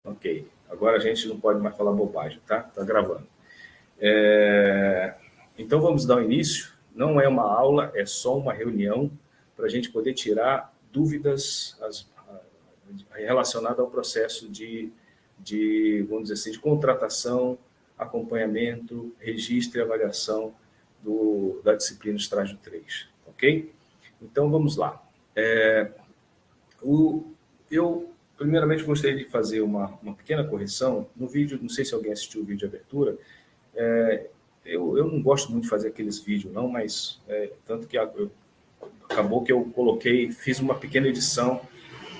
Ok. Agora a gente não pode mais falar bobagem, tá? Tá gravando. Então vamos dar o início. Não é uma aula, é só uma reunião para a gente poder tirar dúvidas relacionadas ao processo vamos dizer assim, de contratação, acompanhamento, registro e avaliação da disciplina estágio 3, ok? Então vamos lá. Eu primeiramente gostaria de fazer uma pequena correção no vídeo. Não sei se alguém assistiu o vídeo de abertura. Eu não gosto muito de fazer aqueles vídeos, não, mas tanto que acabou que eu fiz uma pequena edição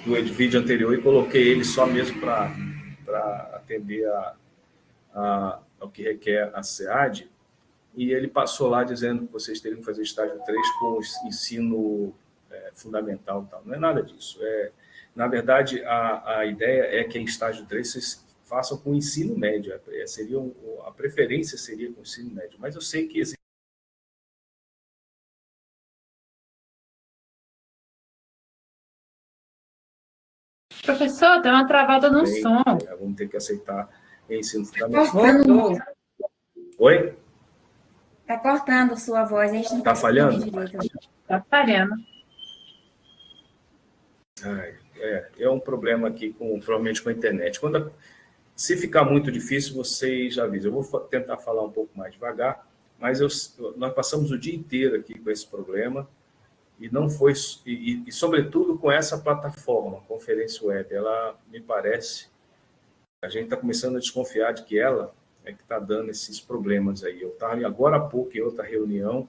do vídeo anterior e coloquei ele só mesmo para atender ao que requer a SEAD, e ele passou lá dizendo que vocês teriam que fazer estágio 3 com ensino fundamental e tal. Não é nada disso. Na verdade, a ideia é que em estágio 3 vocês façam com ensino médio. A preferência seria com ensino médio, mas eu sei que existe. Professor, tem uma travada no som. Vamos ter que aceitar ensino fundamental. Oi? Está cortando sua voz, a gente não está falhando? Está falhando. É um problema aqui, provavelmente com a internet. Se ficar muito difícil, vocês avisam. Eu vou tentar falar um pouco mais devagar, mas nós passamos o dia inteiro aqui com esse problema, e não foi, e sobretudo com essa plataforma, Conferência Web. Ela, me parece, a gente está começando a desconfiar de que ela é que está dando esses problemas aí. Eu estava agora há pouco em outra reunião,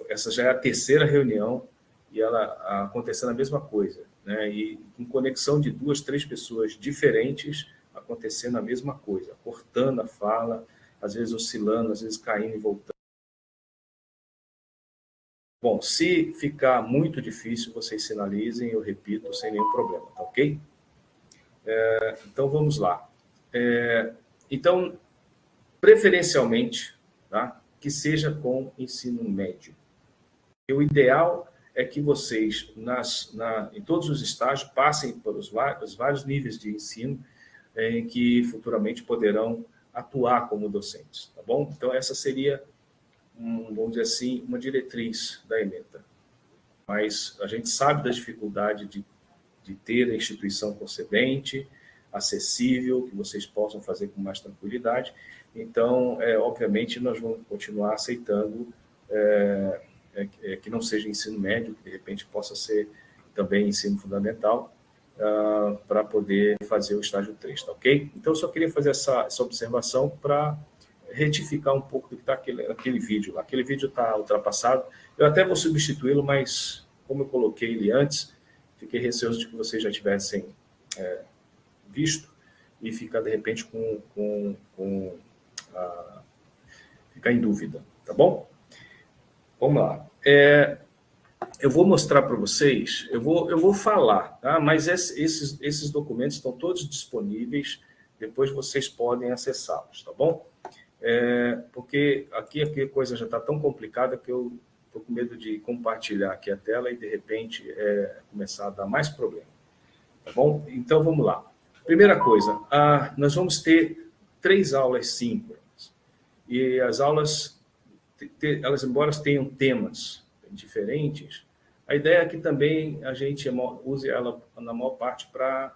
essa já é a terceira reunião, e ela acontecendo a mesma coisa, né? E com conexão de 2, 3 pessoas diferentes acontecendo a mesma coisa, cortando a fala, às vezes oscilando, às vezes caindo e voltando. Bom, se ficar muito difícil, vocês sinalizem, eu repito, sem nenhum problema, tá ok? Então, vamos lá. Então, preferencialmente, tá? Que seja com ensino médio. E o ideal é que vocês, em todos os estágios, passem pelos vários níveis de ensino em que futuramente poderão atuar como docentes, tá bom? Então, essa seria, vamos dizer assim, uma diretriz da ementa. Mas a gente sabe da dificuldade de ter a instituição concedente, acessível, que vocês possam fazer com mais tranquilidade. Então, obviamente, nós vamos continuar aceitando que não seja ensino médio, que de repente possa ser também ensino fundamental, para poder fazer o estágio 3, tá ok? Então, eu só queria fazer essa observação para retificar um pouco do que está aquele vídeo. Aquele vídeo está ultrapassado. Eu até vou substituí-lo, mas como eu coloquei ele antes, fiquei receoso de que vocês já tivessem visto e ficar, de repente, ficar em dúvida, tá bom? Vamos lá. Eu vou mostrar para vocês, eu vou falar, tá? Mas esses documentos estão todos disponíveis, depois vocês podem acessá-los, tá bom? Porque aqui a coisa já está tão complicada que eu estou com medo de compartilhar aqui a tela e, de repente, começar a dar mais problema. Tá bom? Então, vamos lá. Primeira coisa, nós vamos ter 3 aulas síncronas. E as aulas, elas, embora tenham temas diferentes, a ideia é que também a gente use ela, na maior parte, para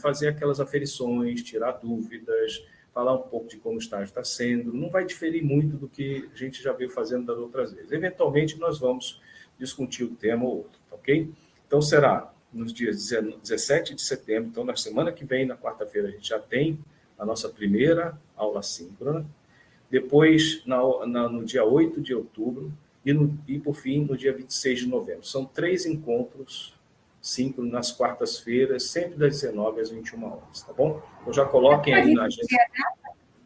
fazer aquelas aferições, tirar dúvidas, falar um pouco de como o estágio está sendo. Não vai diferir muito do que a gente já veio fazendo das outras vezes. Eventualmente, nós vamos discutir o tema ou outro, tá ok? Então, será nos dias 17 de setembro, então, na semana que vem, na quarta-feira, a gente já tem a nossa primeira aula síncrona. Depois, no dia 8 de outubro, e, por fim, no dia 26 de novembro. São 3 encontros síncronos nas quartas-feiras, sempre das 19 às 21 horas, tá bom? Então, já coloquem aí na agenda.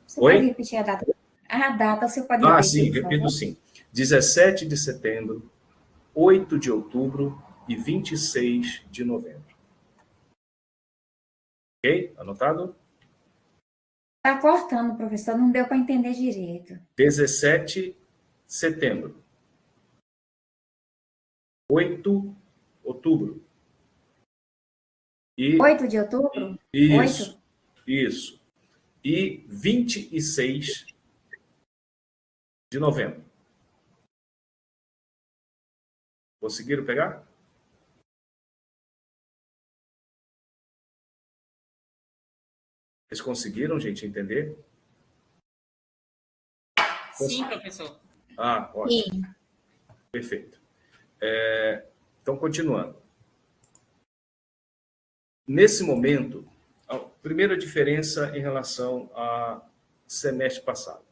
Você pode repetir a data? A data você pode repetir, sim, repito sim. 17 de setembro, 8 de outubro e 26 de novembro. Ok? Anotado? Está cortando, professor, não deu para entender direito. 17 de setembro, 8 de outubro. 8 de outubro? Isso. Isso. E 26 de novembro. Conseguiram pegar? Vocês conseguiram, gente, entender? Sim, professor. Ah, ótimo. Sim. Perfeito. Então, continuando. Nesse momento, a primeira diferença em relação ao semestre passado.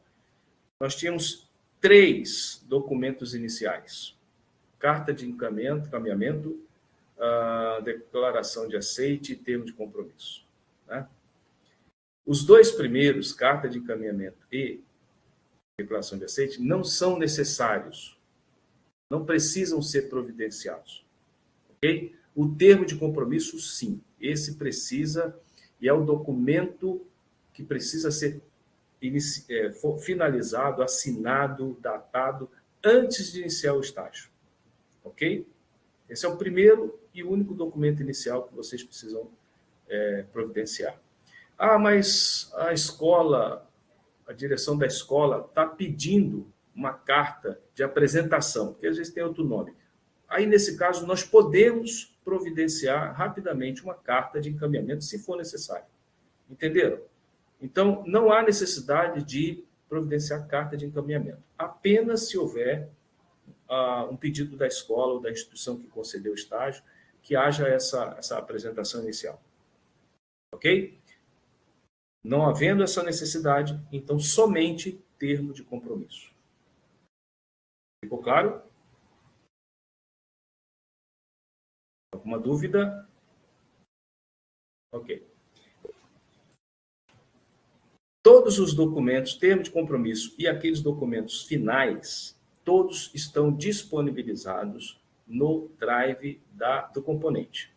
Nós tínhamos 3 documentos iniciais. Carta de encaminhamento, declaração de aceite e termo de compromisso. Né? Os 2 primeiros, carta de encaminhamento e declaração de aceite, não são necessários. Não precisam ser providenciados. Ok? O termo de compromisso, sim. Esse precisa, e é o documento que precisa ser finalizado, assinado, datado, antes de iniciar o estágio. Ok? Esse é o primeiro e único documento inicial que vocês precisam providenciar. Ah, mas a escola, a direção da escola está pedindo uma carta de apresentação, porque às vezes tem outro nome. Aí, nesse caso, nós podemos providenciar rapidamente uma carta de encaminhamento, se for necessário. Entenderam? Então, não há necessidade de providenciar carta de encaminhamento. Apenas se houver um pedido da escola ou da instituição que concedeu o estágio, que haja essa apresentação inicial. Ok? Não havendo essa necessidade, então, somente termo de compromisso. Ficou claro? Alguma dúvida? Ok. Todos os documentos, termo de compromisso e aqueles documentos finais, todos estão disponibilizados no drive do componente.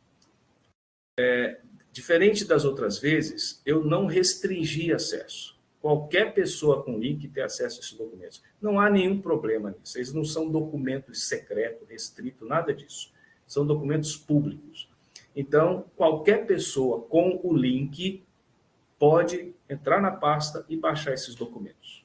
Diferente das outras vezes, eu não restringi acesso. Qualquer pessoa com link tem acesso a esses documentos. Não há nenhum problema nisso. Eles não são documentos secretos, restritos, nada disso. São documentos públicos. Então, qualquer pessoa com o link pode entrar na pasta e baixar esses documentos.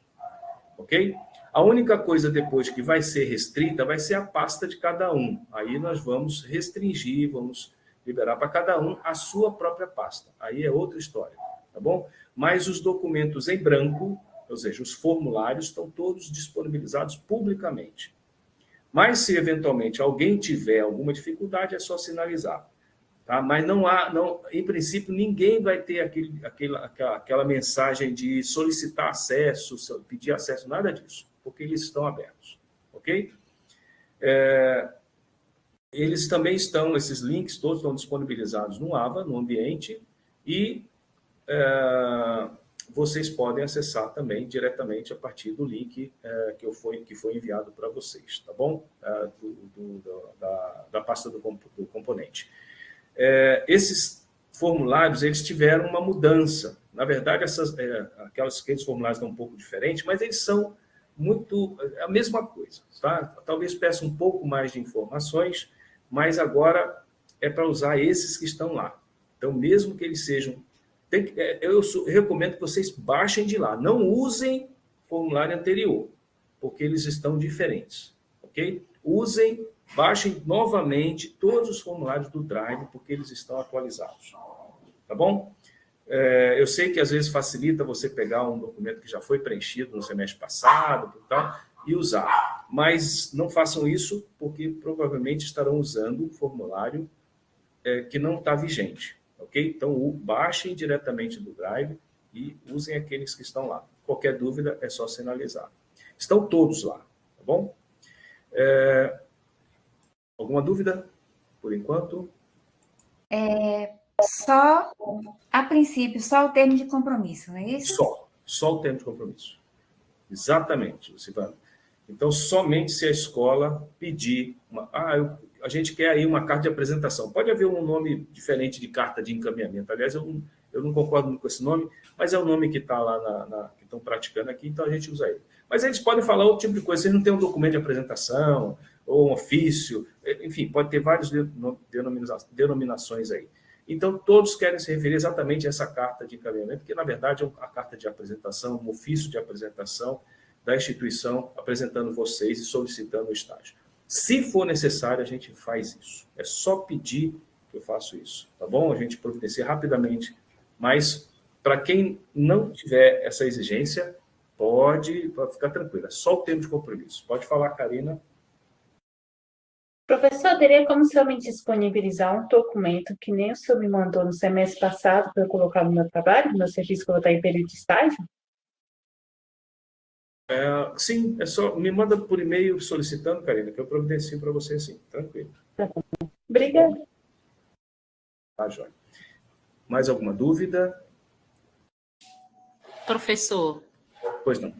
Ok? A única coisa depois que vai ser restrita vai ser a pasta de cada um. Aí nós vamos restringir, vamos liberar para cada um a sua própria pasta. Aí é outra história, tá bom? Mas os documentos em branco, ou seja, os formulários, estão todos disponibilizados publicamente. Mas se eventualmente alguém tiver alguma dificuldade, é só sinalizar. Tá? Mas em princípio, ninguém vai ter aquela mensagem de solicitar acesso, pedir acesso, nada disso, porque eles estão abertos. Ok? Eles também esses links todos estão disponibilizados no AVA, no ambiente, e vocês podem acessar também diretamente a partir do link que foi enviado para vocês, tá bom? Da pasta do componente. Esses formulários, eles tiveram uma mudança. Na verdade, aqueles formulários estão um pouco diferentes, mas eles são a mesma coisa. Tá? Talvez peça um pouco mais de informações, mas agora é para usar esses que estão lá. Então, mesmo que eles sejam... eu recomendo que vocês baixem de lá. Não usem formulário anterior, porque eles estão diferentes. Ok? Baixem novamente todos os formulários do Drive, porque eles estão atualizados. Tá bom? Eu sei que às vezes facilita você pegar um documento que já foi preenchido no semestre passado e usar. Mas não façam isso, porque provavelmente estarão usando um formulário que não está vigente. Ok? Então, baixem diretamente do Drive e usem aqueles que estão lá. Qualquer dúvida é só sinalizar. Estão todos lá. Tá bom? Alguma dúvida, por enquanto? A princípio, só o termo de compromisso, não é isso? Só o termo de compromisso. Exatamente, Lucivana. Então, somente se a escola pedir... a gente quer aí uma carta de apresentação. Pode haver um nome diferente de carta de encaminhamento. Aliás, eu não concordo muito com esse nome, mas é o nome que está lá, que estão praticando aqui, então a gente usa ele. Mas eles podem falar outro tipo de coisa. Vocês não têm um documento de apresentação ou um ofício, enfim, pode ter várias denominações aí. Então, todos querem se referir exatamente a essa carta de encaminhamento, que, na verdade, é a carta de apresentação, um ofício de apresentação da instituição, apresentando vocês e solicitando o estágio. Se for necessário, a gente faz isso. É só pedir que eu faço isso, tá bom? A gente providencia rapidamente, mas para quem não tiver essa exigência, pode ficar tranquila. É só o termo de compromisso. Pode falar, Karina. Professor, teria como o senhor me disponibilizar um documento que nem o senhor me mandou no semestre passado para eu colocar no meu trabalho, no meu serviço que eu vou estar em período de estágio? Sim, é só me manda por e-mail solicitando, Karina, que eu providencio para você, sim. Tranquilo. Obrigada. Tá, Jóia. Mais alguma dúvida? Professor, Pois não.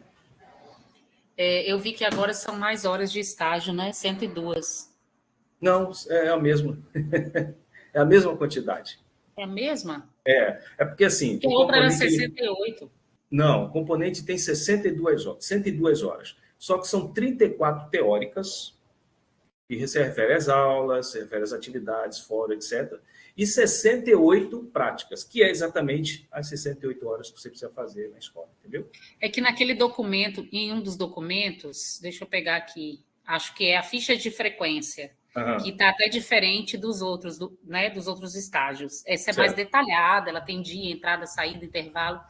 eu vi que agora são mais horas de estágio, né? 102. Não, é a mesma. É a mesma quantidade. É a mesma? É porque assim, Porque o a outra era componente... 68. Não, o componente tem 62 horas, 102 horas. Só que são 34 teóricas, que se refere às aulas, se refere às atividades fora, etc. E 68 práticas, que é exatamente as 68 horas que você precisa fazer na escola, entendeu? É que naquele documento, em um dos documentos, deixa eu pegar aqui, acho que é a ficha de frequência, que está até diferente dos outros, né, dos outros estágios. Essa é mais detalhada, ela tem dia, entrada, saída, intervalo.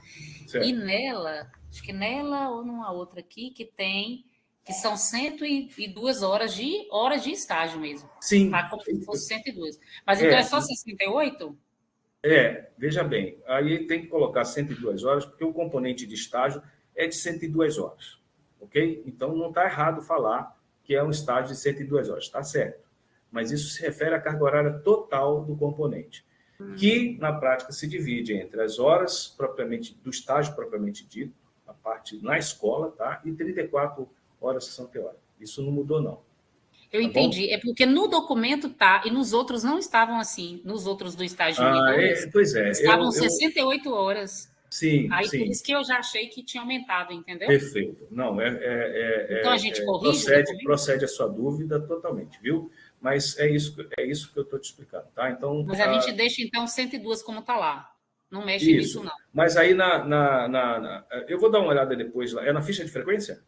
Certo. E nela, acho que nela ou numa outra aqui, que são 102 horas de estágio mesmo. Sim. Tá como se fosse 102. Mas então é só 68? Veja bem, aí tem que colocar 102 horas, porque o componente de estágio é de 102 horas, ok? Então não está errado falar que é um estágio de 102 horas, está certo. Mas isso se refere à carga horária total do componente, que na prática se divide entre as horas propriamente do estágio propriamente dito, a parte na escola, tá? E 34 horas que são teóricas. Isso não mudou, não. Eu entendi. É porque no documento tá, e nos outros não estavam assim. Nos outros do estágio 1 e 2, pois é. estavam 68 horas. Sim, Aí sim. por isso que eu já achei que tinha aumentado, entendeu? Perfeito. Não, então a gente corrige? Procede a sua dúvida totalmente, viu? Mas é isso que eu estou te explicando, tá? Então, mas a gente deixa, então, 102 como está lá. Não mexe isso. nisso, não. Mas aí, eu vou dar uma olhada depois lá. É na ficha de frequência?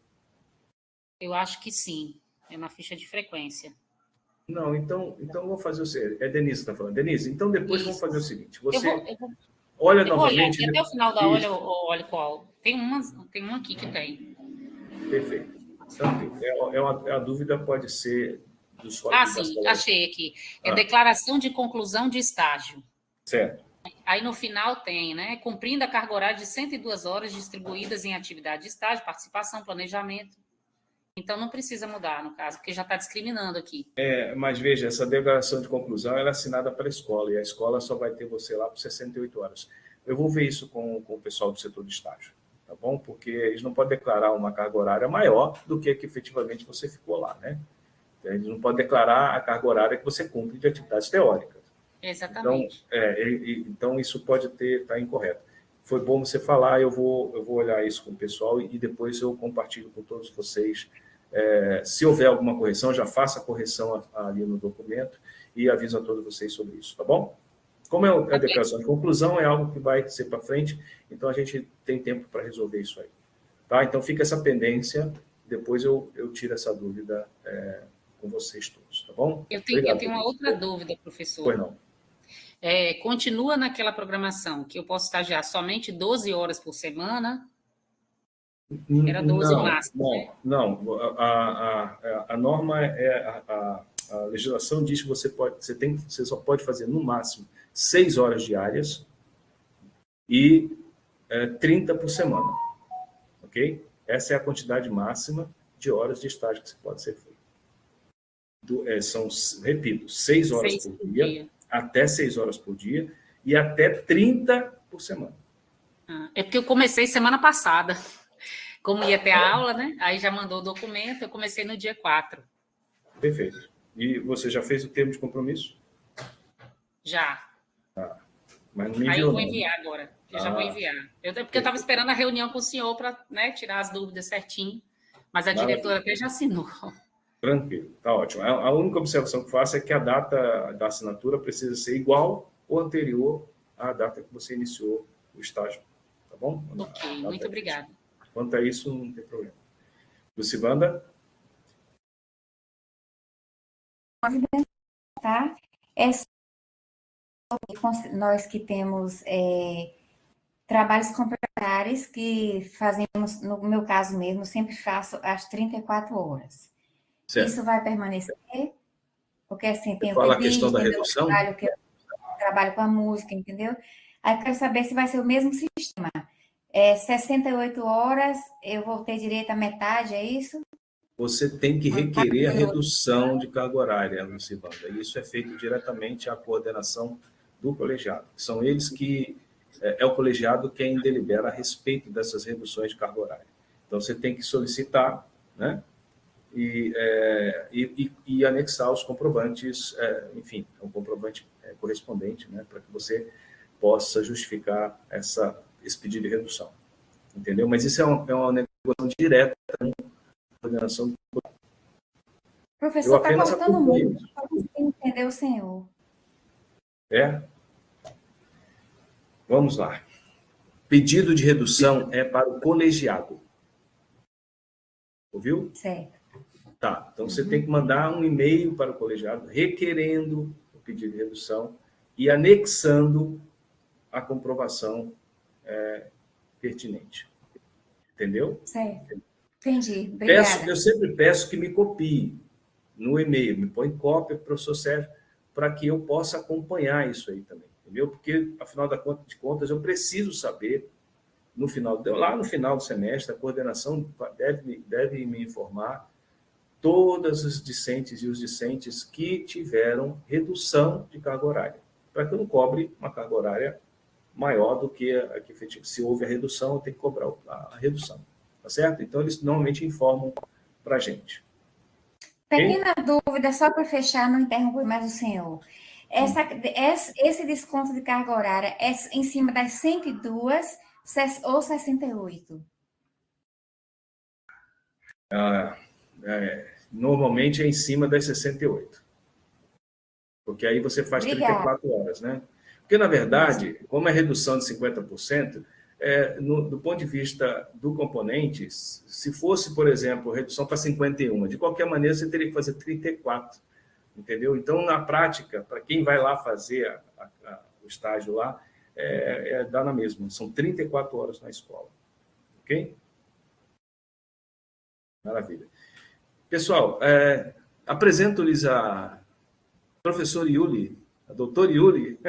Eu acho que sim. É na ficha de frequência. Não, então vamos fazer o seguinte. É Denise que está falando. Denise, então depois vamos fazer o seguinte. Você olha novamente... Até o final da aula eu olho qual. Tem uma aqui que tem. Perfeito. Então, a dúvida pode ser... sim, achei aqui. É declaração de conclusão de estágio. Certo. Aí no final tem, né? Cumprindo a carga horária de 102 horas distribuídas em atividade de estágio, participação, planejamento. Então não precisa mudar, no caso, porque já está discriminando aqui. Mas veja, essa declaração de conclusão ela é assinada pela escola, e a escola só vai ter você lá por 68 horas. Eu vou ver isso com o pessoal do setor de estágio, tá bom? Porque eles não podem declarar uma carga horária maior do que efetivamente você ficou lá, né? Eles não podem declarar a carga horária que você cumpre de atividades teóricas. Exatamente. Então isso pode estar incorreto. Foi bom você falar, eu vou olhar isso com o pessoal e depois eu compartilho com todos vocês. Se houver alguma correção, já faça a correção ali no documento e aviso a todos vocês sobre isso, tá bom? Como é a declaração de conclusão, é algo que vai ser para frente, então a gente tem tempo para resolver isso aí. Tá? Então fica essa pendência, depois eu tiro essa dúvida com vocês todos, tá bom? Eu tenho uma outra dúvida, professor. Pois não. Continua naquela programação que eu posso estagiar somente 12 horas por semana? Era 12 o máximo. Não. A norma a legislação diz que você só pode fazer no máximo 6 horas diárias e 30 por semana, ok? Essa é a quantidade máxima de horas de estágio que pode ser feito. Repito, 6 horas por dia, até 6 horas por dia e até 30 por semana. É porque eu comecei semana passada. Como ia ter a aula, né? Aí já mandou o documento, eu comecei no dia 4. Perfeito. E você já fez o termo de compromisso? Já. Mas não me enviou, aí eu vou enviar agora. Eu já vou enviar. Porque eu estava esperando a reunião com o senhor para, né, tirar as dúvidas certinho. Mas a diretora até já assinou. Tranquilo, tá ótimo. A única observação que faço é que a data da assinatura precisa ser igual ou anterior à data que você iniciou o estágio. Tá bom? Ok, muito obrigada. Quanto a isso, não tem problema. Lucivanda? Tá? Nós que temos trabalhos complementares que fazemos, no meu caso mesmo, sempre faço às 34 horas. Certo. Isso vai permanecer? Porque assim, tem Fala a questão da redução? Trabalho, que eu trabalho com a música, entendeu? Aí eu quero saber se vai ser o mesmo sistema. 68 horas, eu vou ter direito à metade, é isso? Você tem que requerer a redução de carga horária, Lucivanda. Isso é feito diretamente à coordenação do colegiado. São eles que... É o colegiado quem delibera a respeito dessas reduções de carga horária. Então, você tem que solicitar, né? E anexar os comprovantes, enfim, o comprovante correspondente, né? Para que você possa justificar esse pedido de redução. Entendeu? Mas isso é uma negociação direta com a coordenação do colegiado. Professor, está cortando muito, para conseguir entender o senhor. Vamos lá. Pedido de redução é para o colegiado. Ouviu? Certo. Tá. Então, você tem que mandar um e-mail para o colegiado requerendo o pedido de redução e anexando a comprovação pertinente. Entendeu? Certo. Entendi. Obrigada. Eu sempre peço que me copie no e-mail. Me põe cópia, professor Sérgio, para que eu possa acompanhar isso aí também. Entendeu? Porque, afinal de contas, eu preciso saber, lá no final do semestre, a coordenação deve me informar todas as discentes e os discentes que tiveram redução de carga horária, para que eu não cobre uma carga horária maior do que a que efetivamente. Se houve a redução, eu tenho que cobrar a redução. Tá certo? Então, eles normalmente informam para a gente. Pequena dúvida, só para fechar, não interromper mais o senhor. Esse desconto de carga horária é em cima das 102 ou 68? Normalmente é em cima das 68. Porque aí você faz 34 horas, né? Porque, na verdade, como é redução de 50%, do ponto de vista do componente, se fosse, por exemplo, redução para 51, de qualquer maneira você teria que fazer 34. Entendeu? Então, na prática, para quem vai lá fazer o estágio lá, dá na mesma. São 34 horas na escola. Ok? Maravilha. Pessoal, apresento-lhes a professora Yuli, a doutora Yuli.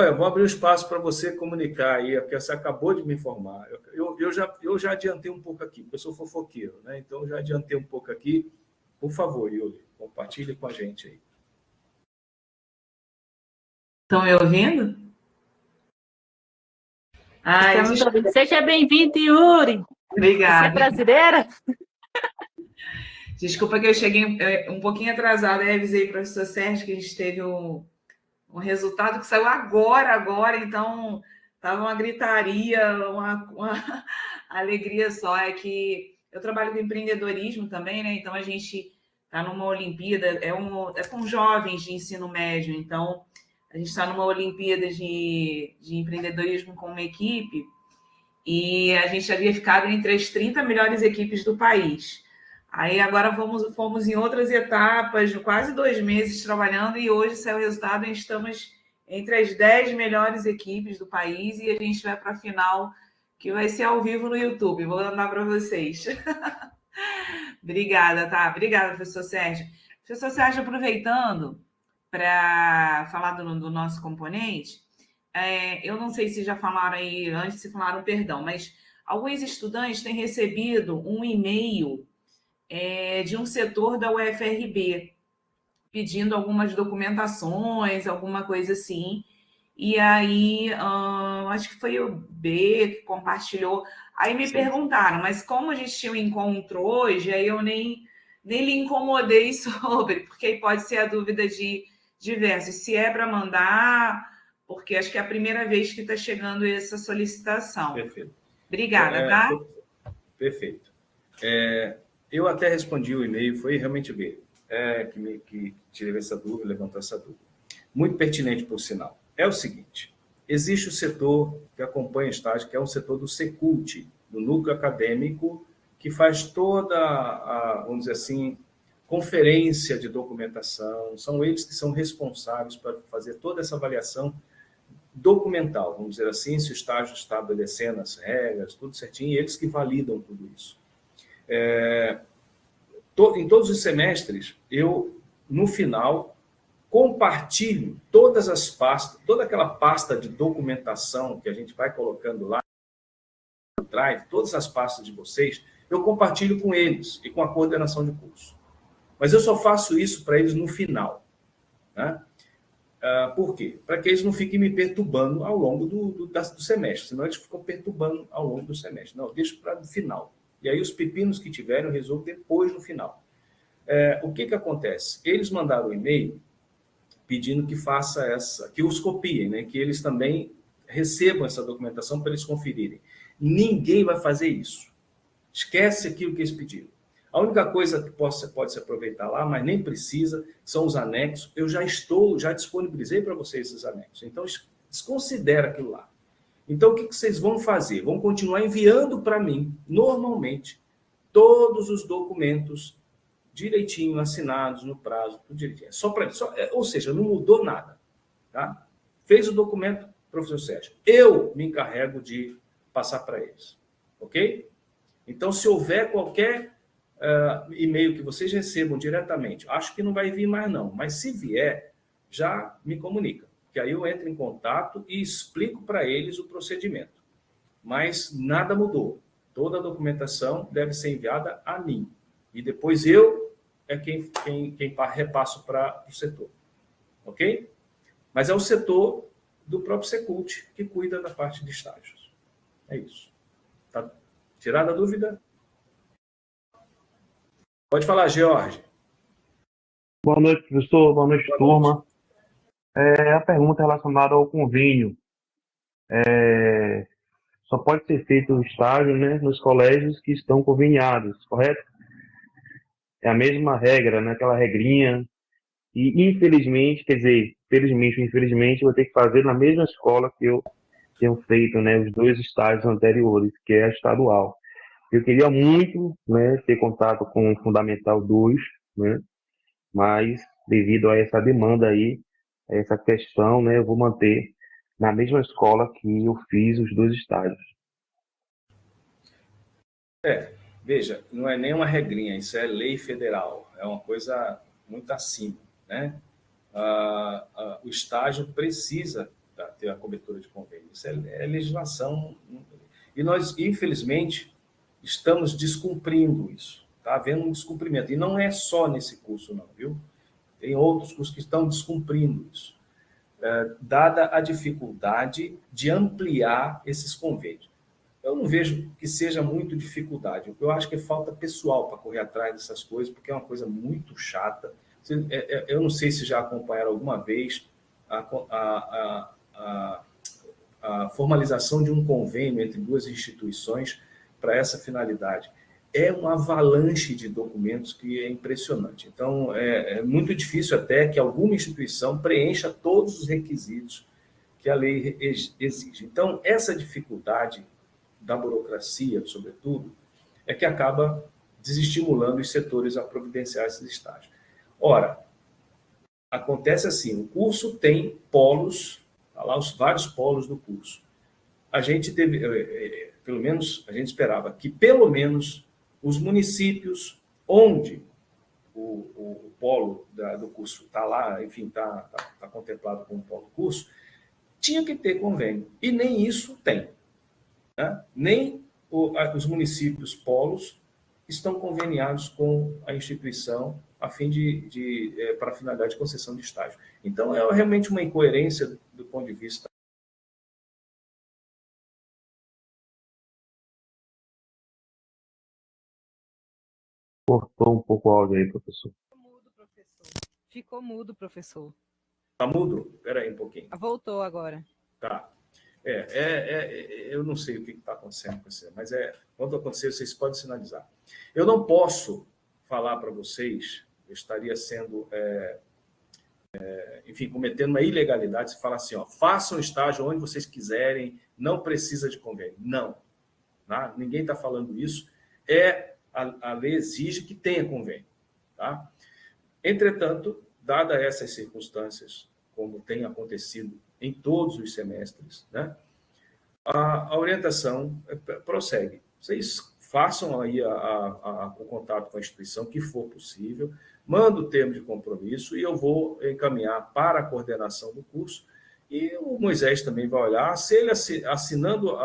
Eu vou abrir um espaço para você comunicar aí, porque você acabou de me informar. Eu já adiantei um pouco aqui, porque eu sou fofoqueiro, né? Então, eu já adiantei um pouco aqui. Por favor, Yuli, compartilhe com a gente aí. Estão me ouvindo? Seja bem-vindo, Yuri. Obrigada. Você é brasileira? Desculpa que eu cheguei um pouquinho atrasada. Eu avisei para o professor Sérgio que a gente teve um resultado que saiu agora. Então, estava uma gritaria, uma alegria só. É que eu trabalho com empreendedorismo também, né? Então, a gente está numa Olimpíada, é com jovens de ensino médio. Então, a gente está numa Olimpíada de empreendedorismo com uma equipe e a gente havia ficado entre as 30 melhores equipes do país. Aí agora fomos em outras etapas, quase 2 meses trabalhando, e hoje saiu o resultado, e estamos entre as 10 melhores equipes do país, e a gente vai para a final, que vai ser ao vivo no YouTube. Vou mandar para vocês. Obrigada, tá? Obrigada, professor Sérgio. Professor Sérgio, aproveitando para falar do nosso componente, eu não sei se já falaram aí, antes se falaram, perdão, mas alguns estudantes têm recebido um e-mail de um setor da UFRB, pedindo algumas documentações, alguma coisa assim. E aí, acho que foi o B que compartilhou. Aí me perguntaram, mas como a gente tinha um encontro hoje, aí eu nem lhe incomodei sobre, porque aí pode ser a dúvida de diversos. Se é para mandar, porque acho que é a primeira vez que está chegando essa solicitação. Perfeito. Obrigada, tá? Perfeito. Eu até respondi o e-mail, foi realmente o B que tirei essa dúvida, levantou essa dúvida. muito pertinente, por sinal. É o seguinte, existe o setor que acompanha estágio, que é o setor do Secult, do núcleo acadêmico, que faz toda a, vamos dizer assim, conferência de documentação. São eles que são responsáveis para fazer toda essa avaliação documental, vamos dizer assim, se o estágio está estabelecendo as regras, tudo certinho, e eles que validam tudo isso. Em todos os semestres, eu, no final, compartilho todas as pastas, toda aquela pasta de documentação que a gente vai colocando lá no Drive, todas as pastas de vocês, eu compartilho com eles e com a coordenação de curso. Mas eu só faço isso para eles no final. Né? Por quê? Para que eles não fiquem me perturbando ao longo do semestre, senão eles ficam perturbando ao longo do semestre. Não, eu deixo para o final. E aí os pepinos que tiverem eu resolvo depois no final. O que acontece? Eles mandaram um e-mail pedindo que faça que os copiem, né? Que eles também recebam essa documentação para eles conferirem. Ninguém vai fazer isso. Esquece aquilo que eles pediram. A única coisa que pode se aproveitar lá, mas nem precisa, são os anexos. Eu já disponibilizei para vocês esses anexos. Então, desconsidera aquilo lá. Então, o que vocês vão fazer? Vão continuar enviando para mim, normalmente, todos os documentos direitinho, assinados no prazo, tudo direitinho. Ou seja, não mudou nada. Tá? Fez o documento, professor Sérgio. Eu me encarrego de passar para eles. Ok? Então, se houver qualquer e-mail que vocês recebam diretamente, acho que não vai vir mais não, mas se vier, já me comunica, que aí eu entro em contato e explico para eles o procedimento. Mas nada mudou. Toda a documentação deve ser enviada a mim. E depois eu é quem repasso para o setor. Ok? Mas é o setor do próprio Secult que cuida da parte de estágios. É isso. Tá tirada a dúvida? Pode falar, George. Boa noite, professor. Boa noite, turma. A pergunta relacionada ao convênio. Só pode ser feito o estágio, né, nos colégios que estão conveniados, correto? É a mesma regra, né, aquela regrinha. E, infelizmente, quer dizer, felizmente ou infelizmente, eu vou ter que fazer na mesma escola que eu tenho feito, né, os 2 estágios anteriores, que é a estadual. Eu queria muito, né, ter contato com o Fundamental 2, né, mas devido a essa demanda aí, essa questão, né, eu vou manter na mesma escola que eu fiz os 2 estágios. Veja, não é nem uma regrinha, isso é lei federal, é uma coisa muito acima, né? O estágio precisa ter a cobertura de convênio, isso é legislação, e nós, infelizmente, estamos descumprindo isso. Está havendo um descumprimento. E não é só nesse curso, não, viu? Tem outros cursos que estão descumprindo isso. Dada a dificuldade de ampliar esses convênios. Eu não vejo que seja muito dificuldade. Eu acho que falta pessoal para correr atrás dessas coisas, porque é uma coisa muito chata. Eu não sei se já acompanharam alguma vez a formalização de um convênio entre 2 instituições para essa finalidade. É uma avalanche de documentos que é impressionante. Então, é muito difícil até que alguma instituição preencha todos os requisitos que a lei exige. Então, essa dificuldade da burocracia, sobretudo, é que acaba desestimulando os setores a providenciar esses estágios. Ora, acontece assim, o curso tem polos, tá lá os vários polos do curso. A gente teve, pelo menos, a gente esperava que, pelo menos, os municípios onde o polo do curso está lá, enfim, está contemplado como polo do curso, tinha que ter convênio. E nem isso tem. Né? Nem os municípios polos estão conveniados com a instituição a fim para a finalidade de concessão de estágio. Então, é realmente uma incoerência do ponto de vista. Cortou um pouco o áudio aí, professor. Ficou mudo, professor. Está mudo? Espera aí um pouquinho. Voltou agora. Tá. Eu não sei o que está acontecendo com você, mas quando acontecer, vocês podem sinalizar. Eu não posso falar para vocês, eu estaria sendo enfim, cometendo uma ilegalidade, se fala assim, ó, façam estágio onde vocês quiserem, não precisa de convênio. Não, tá? Ninguém está falando isso. A lei exige que tenha convênio. Tá? Entretanto, dadas essas circunstâncias, como tem acontecido em todos os semestres, né, a orientação prossegue. Vocês façam aí o contato com a instituição que for possível, manda o termo de compromisso e eu vou encaminhar para a coordenação do curso e o Moisés também vai olhar. Se ele assinando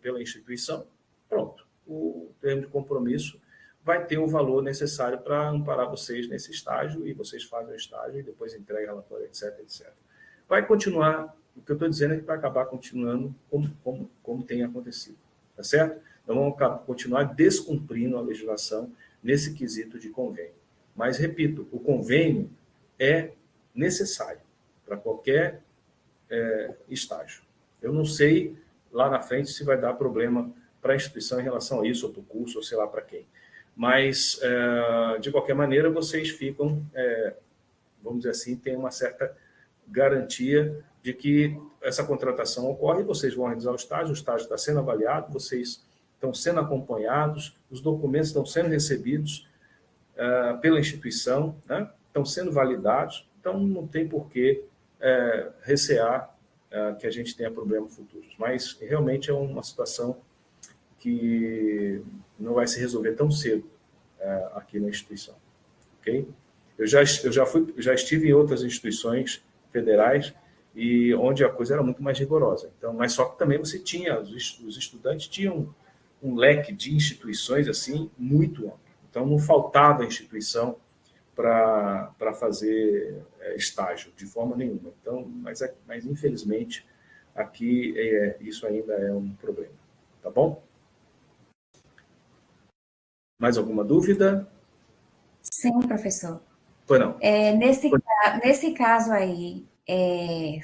pela instituição, pronto, o termo de compromisso vai ter o valor necessário para amparar vocês nesse estágio e vocês fazem o estágio e depois entregam relatório, etc, etc. Vai continuar, o que eu estou dizendo é que vai acabar continuando como tem acontecido, tá certo? Então, vamos continuar descumprindo a legislação nesse quesito de convênio. Mas, repito, o convênio é necessário para qualquer estágio. Eu não sei lá na frente se vai dar problema para a instituição em relação a isso, ou para o curso, ou sei lá para quem. Mas, de qualquer maneira, vocês ficam, vamos dizer assim, tem uma certa garantia de que essa contratação ocorre, vocês vão realizar o estágio está sendo avaliado, vocês estão sendo acompanhados, os documentos estão sendo recebidos pela instituição, né? Estão sendo validados, então não tem por que recear que a gente tenha problemas futuros. Mas realmente é uma situação que não vai se resolver tão cedo aqui na instituição. Okay? Eu já estive em outras instituições federais e onde a coisa era muito mais rigorosa. Então, mas só que também você tinha, os estudantes tinham um leque de instituições assim muito amplo. Então, não faltava instituição para fazer estágio, de forma nenhuma. Então, mas infelizmente, aqui isso ainda é um problema. Tá bom? Mais alguma dúvida? Sim, professor. Pois não. Nesse caso aí,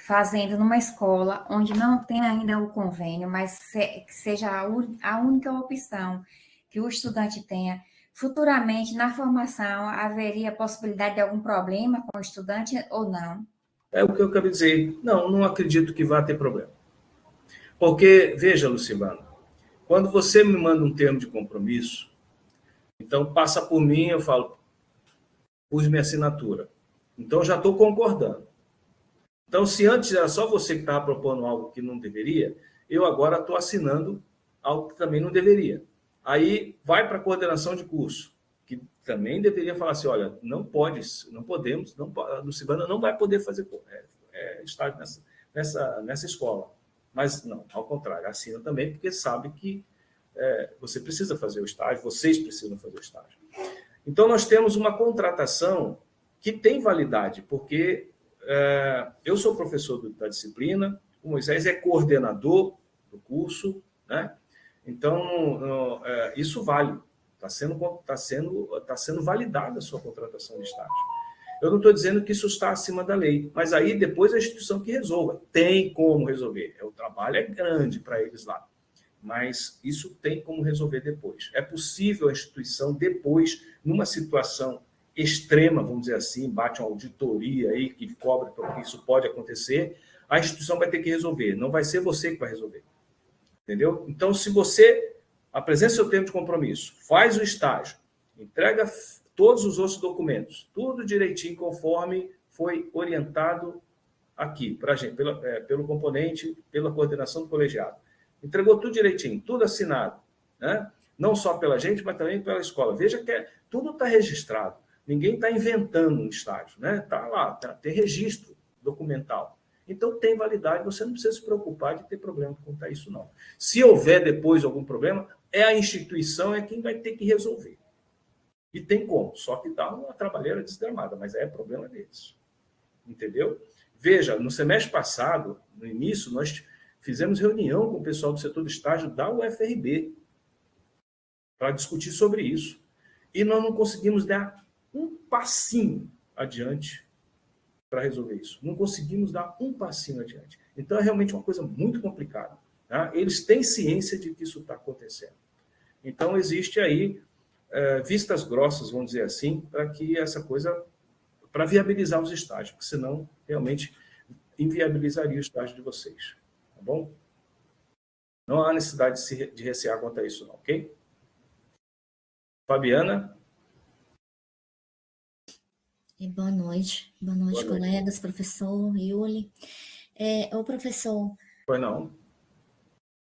fazendo numa escola onde não tem ainda o convênio, mas que seja a única opção que o estudante tenha, futuramente, na formação, haveria possibilidade de algum problema com o estudante ou não? É o que eu acabei de dizer. Não acredito que vá ter problema. Porque, veja, Lucimano, quando você me manda um termo de compromisso, então passa por mim, eu falo, pus minha assinatura. Então, já estou concordando. Então, se antes era só você que estava propondo algo que não deveria, eu agora estou assinando algo que também não deveria. Aí vai para a coordenação de curso, que também deveria falar assim, olha, não podemos, a Lucibana não vai poder fazer estágio nessa escola. Mas não, ao contrário, assina também, porque sabe que você precisa fazer o estágio, vocês precisam fazer o estágio. Então, nós temos uma contratação que tem validade, porque eu sou professor da disciplina, o Moisés é coordenador do curso, né? Então, isso vale, está sendo validada a sua contratação de estágio. Eu não estou dizendo que isso está acima da lei, mas aí depois a instituição que resolva. Tem como resolver, o trabalho é grande para eles lá, mas isso tem como resolver depois. É possível a instituição depois, numa situação extrema, vamos dizer assim, bate uma auditoria aí que cobra porque isso pode acontecer, a instituição vai ter que resolver, não vai ser você que vai resolver. Entendeu? Então, se você apresenta seu termo de compromisso, faz o estágio, entrega todos os outros documentos, tudo direitinho, conforme foi orientado aqui, para a gente, pelo componente, pela coordenação do colegiado. Entregou tudo direitinho, tudo assinado, né? Não só pela gente, mas também pela escola. Veja que tudo está registrado. Ninguém está inventando um estágio, né? Está lá, tem registro documental. Então, tem validade, você não precisa se preocupar de ter problema quanto a isso, não. Se houver depois algum problema, a instituição quem vai ter que resolver. E tem como, só que dá uma trabalheira desgramada, mas é problema deles. Entendeu? Veja, no semestre passado, no início, nós fizemos reunião com o pessoal do setor de estágio da UFRB para discutir sobre isso. E nós não conseguimos dar um passinho adiante para resolver isso. Não conseguimos dar um passinho adiante. Então, é realmente uma coisa muito complicada. Tá? Eles têm ciência de que isso está acontecendo. Então, existe aí vistas grossas, vamos dizer assim, para que essa coisa para viabilizar os estágios, porque senão realmente inviabilizaria o estágio de vocês, tá bom? Não há necessidade de recear quanto a isso, não, ok? Fabiana? Boa noite, colegas, professor Yuli. Ô, professor, Pois não.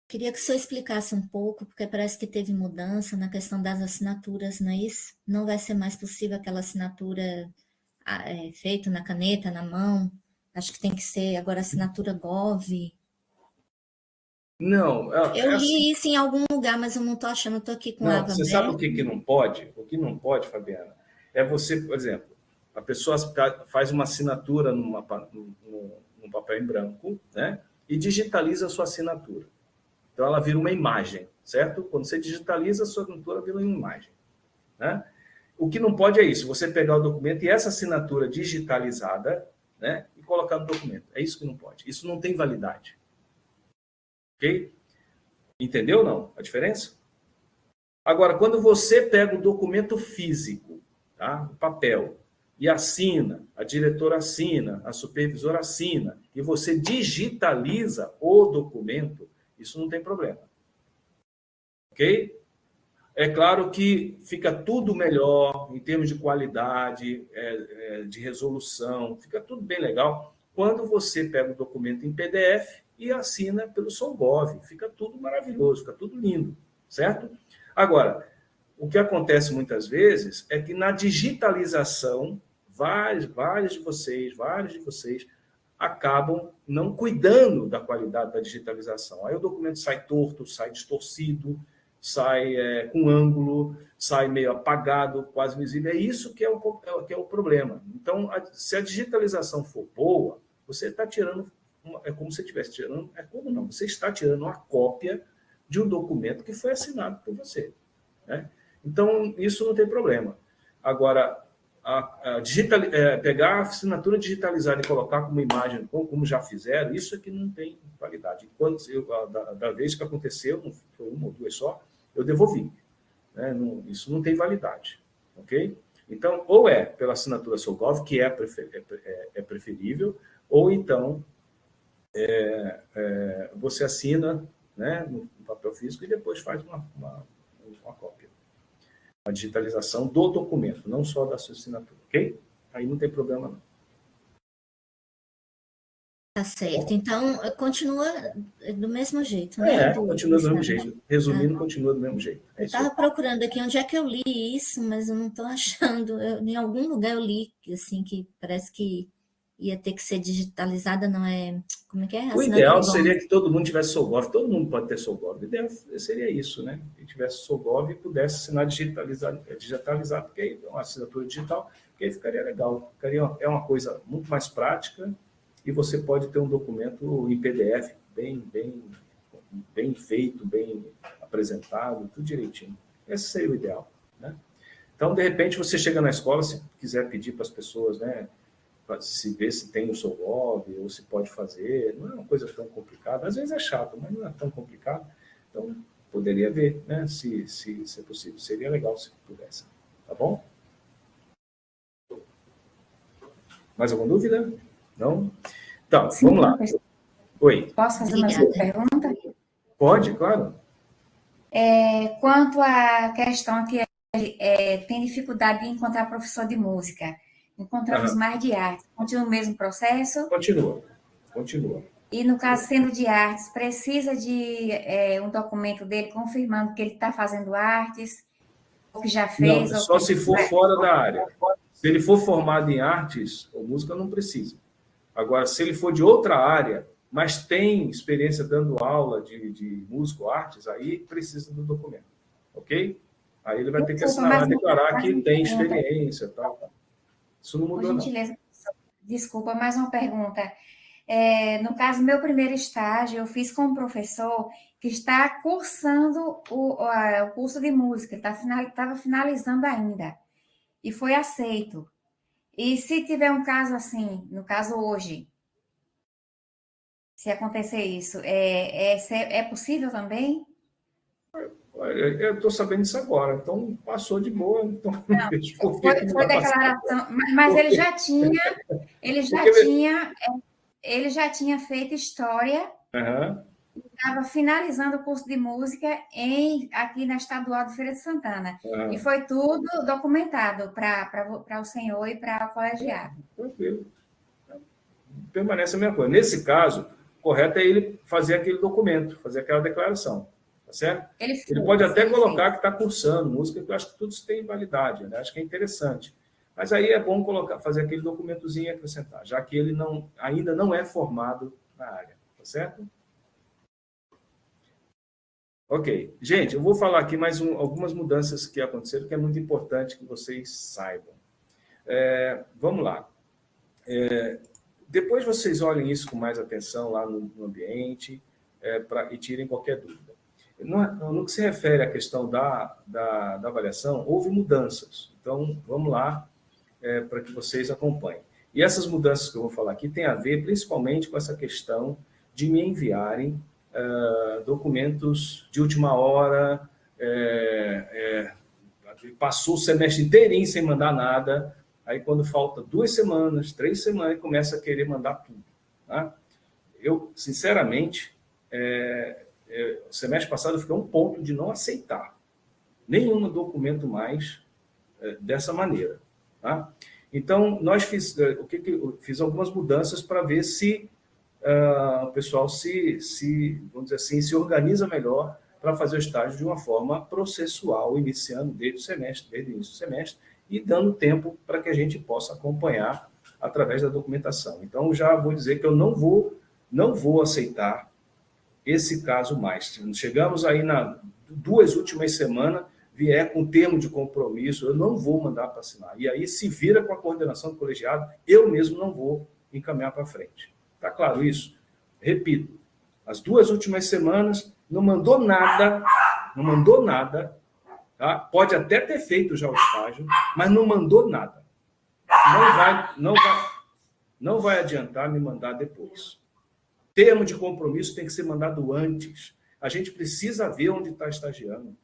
queria que o senhor explicasse um pouco, porque parece que teve mudança na questão das assinaturas, não é isso? Não vai ser mais possível aquela assinatura feita na caneta, na mão? Acho que tem que ser agora assinatura Gov. Não. Eu li isso em algum lugar, mas eu não estou achando, estou aqui com a aba Você sabe o aberta. que não pode? O que não pode, Fabiana, é você, por exemplo, a pessoa faz uma assinatura num papel em branco, né? E digitaliza a sua assinatura. Então, ela vira uma imagem, certo? Quando você digitaliza, a sua assinatura vira uma imagem, né? O que não pode é isso, você pegar o documento e essa assinatura digitalizada, né? E colocar no documento. É isso que não pode. Isso não tem validade. Ok? Entendeu ou não a diferença? Agora, quando você pega o documento físico, tá? O papel, e assina, a diretora assina, a supervisora assina, e você digitaliza o documento, isso não tem problema. Ok? É claro que fica tudo melhor em termos de qualidade, de resolução, fica tudo bem legal quando você pega o documento em PDF e assina pelo Solgov. Fica tudo maravilhoso, fica tudo lindo, certo? Agora, o que acontece muitas vezes é que na digitalização, vários de vocês acabam não cuidando da qualidade da digitalização. Aí o documento sai torto, sai distorcido, sai com ângulo, sai meio apagado, quase visível. É isso que é o problema. Então, se a digitalização for boa, você está tirando, é como se estivesse tirando, você está tirando uma cópia de um documento que foi assinado por você, né? Então, isso não tem problema. Agora, pegar a assinatura digitalizada e colocar como imagem, como já fizeram, isso aqui não tem validade. Da vez que aconteceu, não foi uma ou duas só, eu devolvi, né? Isso não tem validade, ok? Então, ou é pela assinatura Solgov, que é preferível, ou então você assina, né, no papel físico e depois faz uma cópia. A digitalização do documento, não só da sua assinatura, ok? Aí não tem problema, não. Tá certo. Então, continua do mesmo jeito, né? Continua do mesmo jeito. Resumindo, continua do mesmo jeito. Eu estava procurando aqui onde é que eu li isso, mas eu não estou achando. Em algum lugar eu li, assim, que parece que ia ter que ser digitalizada, não é? Como é que é? O ideal seria que todo mundo tivesse Solgov. Todo mundo pode ter Solgov. O ideal seria isso, né? Que tivesse Solgov e pudesse assinar digitalizado, porque aí é uma assinatura digital, que aí ficaria legal. É uma coisa muito mais prática e você pode ter um documento em PDF bem feito, bem apresentado, tudo direitinho. Esse seria o ideal, né? Então, de repente, você chega na escola, se quiser pedir para as pessoas, né, se ver se tem o Solgov ou se pode fazer, não é uma coisa tão complicada. Às vezes é chato, mas não é tão complicado. Então, poderia ver, né, se é possível. Seria legal se pudesse. Tá bom? Mais alguma dúvida? Não? Então, sim, vamos lá. Oi. Posso fazer uma pergunta? Pode, claro. Quanto à questão que tem dificuldade de encontrar professor de música, encontramos mais de artes. Continua o mesmo processo? Continua. E no caso, sendo de artes, precisa de um documento dele confirmando que ele está fazendo artes, ou que já fez? Não, só se for fora da área. Se ele for formado em artes ou música, não precisa. Agora, se ele for de outra área, mas tem experiência dando aula de música ou artes, aí precisa do documento, ok? Aí ele vai ter que assinar, declarar que tem experiência, tal. Isso não mudou, por gentileza, não. Desculpa, mais uma pergunta. No caso, meu primeiro estágio, eu fiz com um professor que está cursando o curso de música, estava finalizando ainda, e foi aceito. E se tiver um caso assim, no caso hoje, se acontecer isso, é possível também? Eu estou sabendo disso agora, então passou de boa. Então, não, foi declaração, mas ele já tinha feito história. Estava finalizando o curso de música aqui na Estadual de Feira de Santana. E foi tudo documentado para o senhor e para o colegiado. Tranquilo. Permanece a mesma coisa. Nesse caso, o correto é ele fazer aquele documento, fazer aquela declaração. Tá certo? Ele pode até colocar que está cursando música, que eu acho que tudo isso tem validade, né? Acho que é interessante. Mas aí é bom fazer aquele documentozinho e acrescentar, já que ele ainda não é formado na área. Tá certo? Ok. Gente, eu vou falar aqui mais algumas mudanças que aconteceram, que é muito importante que vocês saibam. Vamos lá. Depois vocês olhem isso com mais atenção lá no ambiente e tirem qualquer dúvida. No que se refere à questão da avaliação, houve mudanças. Então, vamos lá para que vocês acompanhem. E essas mudanças que eu vou falar aqui têm a ver principalmente com essa questão de me enviarem documentos de última hora, passou o semestre inteirinho sem mandar nada, aí quando falta 2 semanas, 3 semanas, começa a querer mandar tudo. Tá? Eu, sinceramente, o semestre passado eu fiquei a um ponto de não aceitar nenhum documento mais dessa maneira. Tá? Então, fiz algumas mudanças para ver se o pessoal vamos dizer assim, se organiza melhor para fazer o estágio de uma forma processual, iniciando desde o início do semestre, e dando tempo para que a gente possa acompanhar através da documentação. Então, já vou dizer que eu não vou aceitar esse caso mais. Chegamos aí nas 2 últimas semanas, vier com termo de compromisso, eu não vou mandar para assinar. E aí, se vira com a coordenação do colegiado, eu mesmo não vou encaminhar para frente. Está claro isso? Repito, as 2 últimas semanas não mandou nada, tá? Pode até ter feito já o estágio, mas não mandou nada. Não vai adiantar me mandar depois. Termo de compromisso tem que ser mandado antes. A gente precisa ver onde está estagiando.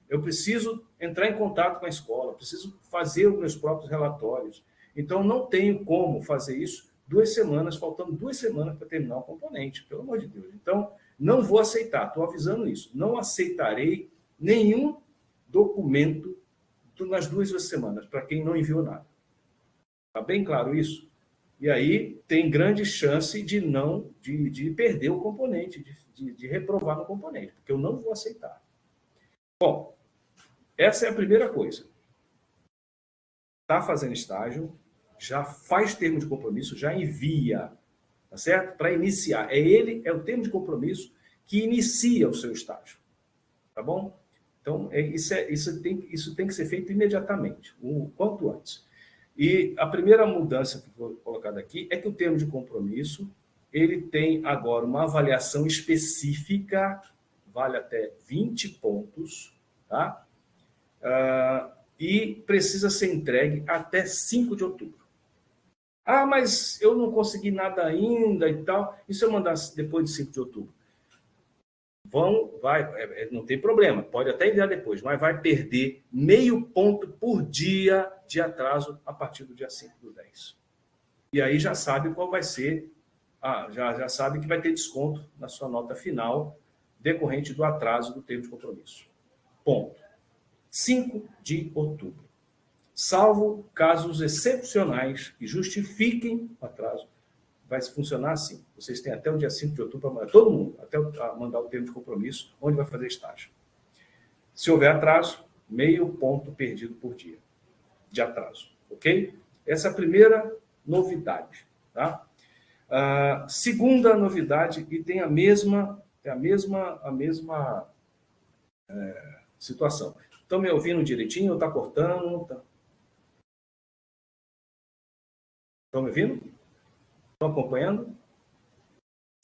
Eu preciso entrar em contato com a escola, preciso fazer os meus próprios relatórios. Então, não tenho como fazer isso 2 semanas, faltando 2 semanas para terminar o componente, pelo amor de Deus. Então, não vou aceitar, estou avisando isso. Não aceitarei nenhum documento nas 2 semanas, para quem não enviou nada. Está bem claro isso? E aí tem grande chance de perder o componente, de reprovar no componente, porque eu não vou aceitar. Bom, essa é a primeira coisa. Está fazendo estágio, já faz termo de compromisso, já envia, tá certo? Para iniciar. É o termo de compromisso que inicia o seu estágio. Tá bom? Então, isso tem que ser feito imediatamente, o quanto antes. E a primeira mudança que foi colocada aqui é que o termo de compromisso ele tem agora uma avaliação específica, vale até 20 pontos, tá? E precisa ser entregue até 5 de outubro. Ah, mas eu não consegui nada ainda e tal. E se eu mandasse depois de 5 de outubro? Não tem problema, pode até enviar depois, mas vai perder meio ponto por dia de atraso a partir do dia 5/10. E aí já sabe qual vai ser, já sabe que vai ter desconto na sua nota final decorrente do atraso do termo de compromisso. Ponto. 5 de outubro. Salvo casos excepcionais que justifiquem o atraso, vai funcionar assim. Vocês têm até o dia 5 de outubro para mandar todo mundo, até mandar o termo de compromisso, onde vai fazer estágio. Se houver atraso, meio ponto perdido por dia de atraso, ok? Essa é a primeira novidade, tá? Segunda novidade, e tem a mesma situação. Estão me ouvindo direitinho? Está cortando? Estão me ouvindo? Estão acompanhando?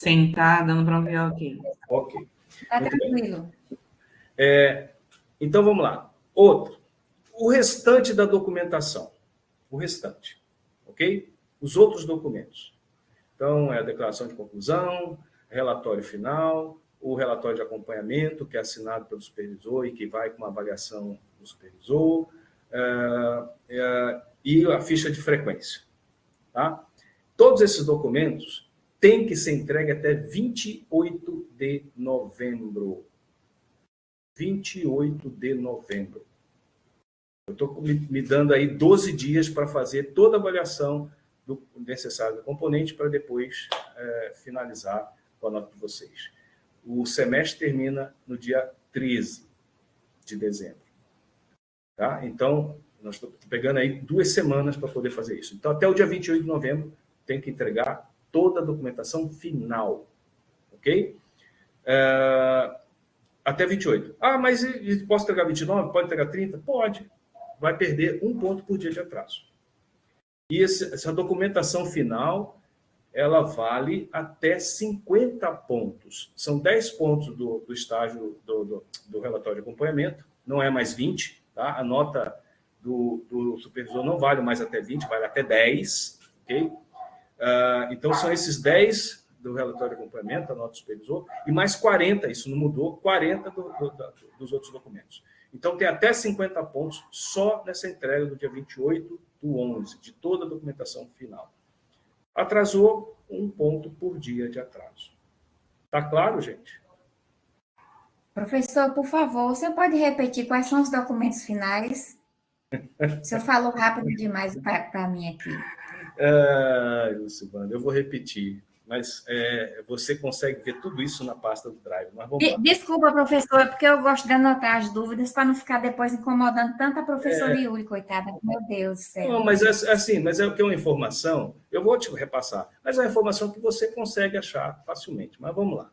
Sim, tá dando para ouvir aqui. Ok. Está tranquilo. Então, vamos lá. Outro. O restante da documentação. O restante. Ok? Os outros documentos. Então, é a declaração de conclusão, relatório final, o relatório de acompanhamento, que é assinado pelo supervisor e que vai com uma avaliação do supervisor, e a ficha de frequência. Tá? Todos esses documentos têm que ser entregues até 28 de novembro. 28 de novembro. Eu estou me dando aí 12 dias para fazer toda a avaliação do necessário do componente para depois finalizar com a nota de vocês. O semestre termina no dia 13 de dezembro. Tá? Então, nós estamos pegando aí 2 semanas para poder fazer isso. Então, até o dia 28 de novembro, tem que entregar toda a documentação final. Ok? Até 28. Ah, mas posso entregar 29? Pode entregar 30? Pode. Vai perder 1 ponto por dia de atraso. E essa documentação final, ela vale até 50 pontos. São 10 pontos do estágio do relatório de acompanhamento, não é mais 20, tá? A nota do supervisor não vale mais até 20, vale até 10, ok? Então, são esses 10 do relatório de acompanhamento, a nota do supervisor, e mais 40, isso não mudou, 40 dos outros documentos. Então, tem até 50 pontos só nessa entrega do dia 28 do 11, de toda a documentação final. Atrasou 1 ponto por dia de atraso. Tá claro, gente? Professor, por favor, você pode repetir quais são os documentos finais? O senhor falou rápido demais para mim aqui. Lucivana, eu vou repetir, mas você consegue ver tudo isso na pasta do Drive. Mas vamos lá. Desculpa, professor, é porque eu gosto de anotar as dúvidas para não ficar depois incomodando tanto a professora Yuri, coitada. Meu Deus do céu. Não, mas assim, mas é uma informação, eu vou te repassar, mas é uma informação que você consegue achar facilmente. Mas vamos lá.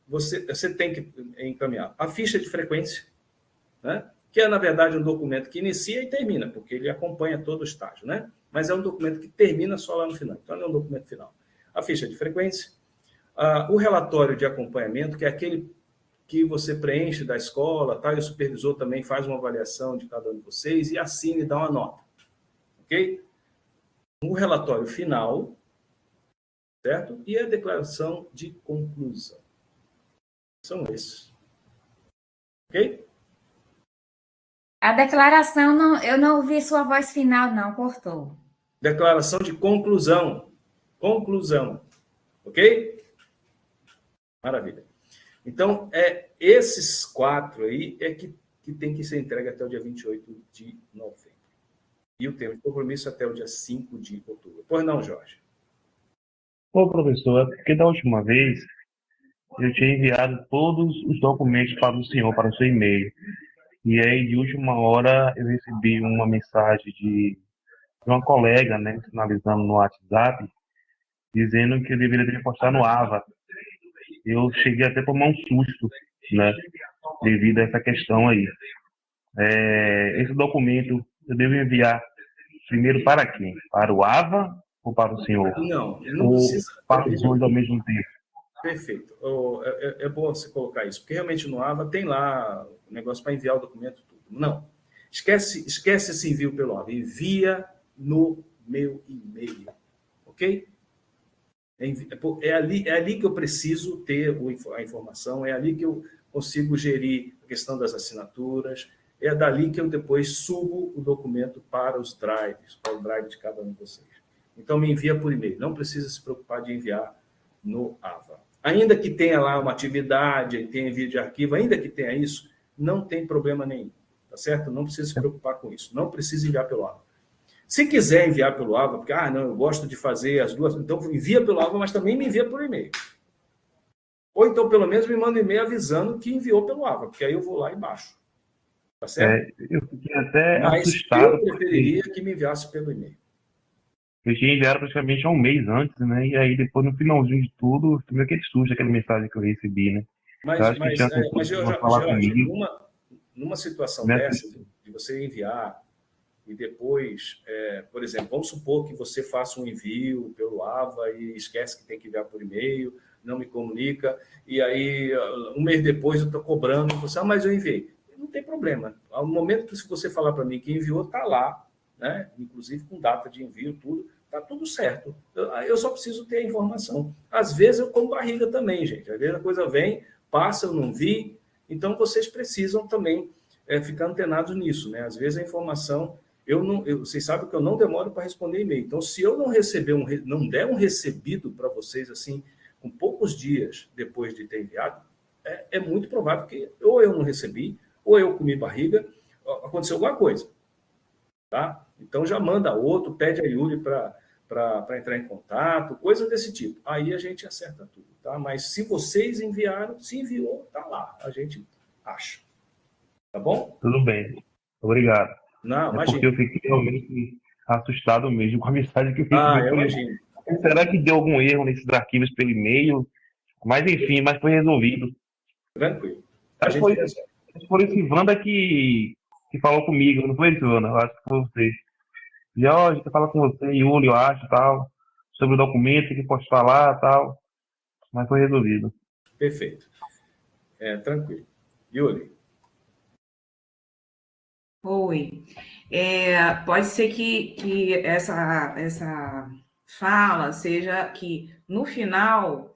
Você tem que encaminhar a ficha de frequência, né? Que é, na verdade, um documento que inicia e termina, porque ele acompanha todo o estágio, né? Mas é um documento que termina só lá no final. Então, não é um documento final. A ficha de frequência, o relatório de acompanhamento, que é aquele que você preenche da escola, tá? E o supervisor também faz uma avaliação de cada um de vocês e assina e dá uma nota. Ok? O relatório final, certo? E a declaração de conclusão. São esses. Ok? A declaração, eu não ouvi sua voz final, não, cortou. Declaração de conclusão. Conclusão. Ok? Maravilha. Então, esses 4 aí que tem que ser entregue até o dia 28 de novembro. E o termo de compromisso até o dia 5 de outubro. Pois não, Jorge? Ô, professor, é porque da última vez eu tinha enviado todos os documentos para o senhor, para o seu e-mail. E aí, de última hora, eu recebi uma mensagem de uma colega, né, sinalizando no WhatsApp, dizendo que eu deveria ter postado no AVA. Eu cheguei até a tomar um susto, né, devido a essa questão aí. Esse documento eu devo enviar primeiro para quem? Para o AVA ou para o senhor? Não ou precisa. Para os dois ao mesmo tempo? Perfeito. É bom você colocar isso, porque realmente no AVA tem lá o negócio para enviar o documento tudo. Não. Esquece esse envio pelo AVA. Envia no meu e-mail. Ok? É ali que eu preciso ter a informação, é ali que eu consigo gerir a questão das assinaturas, é dali que eu depois subo o documento para os drives, para o drive de cada um de vocês. Então, me envia por e-mail. Não precisa se preocupar de enviar no AVA. Ainda que tenha lá uma atividade, tenha envio de arquivo, ainda que tenha isso, não tem problema nenhum, tá certo? Não precisa se preocupar com isso. Não precisa enviar pelo AVA. Se quiser enviar pelo AVA, porque, não, eu gosto de fazer as duas, então envia pelo AVA, mas também me envia por e-mail. Ou então, pelo menos, me manda um e-mail avisando que enviou pelo AVA, porque aí eu vou lá e baixo. Tá certo? Eu fiquei até mas assustado. Eu preferiria que me enviasse pelo e-mail. Eu tinha enviado praticamente há um mês antes, né? E aí, depois, no finalzinho de tudo, tive aquele susto, aquela mensagem que eu recebi, né? Mas Jorge, numa situação dessa, de você enviar e depois, por exemplo, vamos supor que você faça um envio pelo AVA e esquece que tem que enviar por e-mail, não me comunica, e aí, um mês depois, eu estou cobrando, você, mas eu enviei. Não tem problema. Ao momento que você falar para mim que enviou, está lá, né? Inclusive com data de envio, tudo, está tudo certo. Eu só preciso ter a informação. Às vezes eu como barriga também, gente. Às vezes a coisa vem, passa, eu não vi. Então vocês precisam também ficar antenados nisso, né? Às vezes a informação, vocês sabem que eu não demoro para responder e-mail. Então, se eu não receber não der um recebido para vocês assim, com poucos dias depois de ter enviado, é muito provável que ou eu não recebi, ou eu comi barriga, aconteceu alguma coisa. Tá? Então já manda outro, pede a Yuri para entrar em contato, coisa desse tipo. Aí a gente acerta tudo, tá? Mas se vocês enviaram, se enviou, tá lá, a gente acha. Tá bom? Tudo bem. Obrigado. Não, imagina. Porque eu fiquei realmente assustado mesmo com a mensagem que eu recebi. Eu imagino. Será que deu algum erro nesses arquivos pelo e-mail? Mas enfim, mas foi resolvido. Tranquilo. Foi esse Wanda que falou comigo, não foi esse Wanda? Eu acho que foi você. Jorge, que fala com você, Yuli, eu acho, tal, sobre o documento que pode falar, tal. Mas foi resolvido. Perfeito. Tranquilo. Yuli. Oi. Pode ser que essa fala seja que, no final,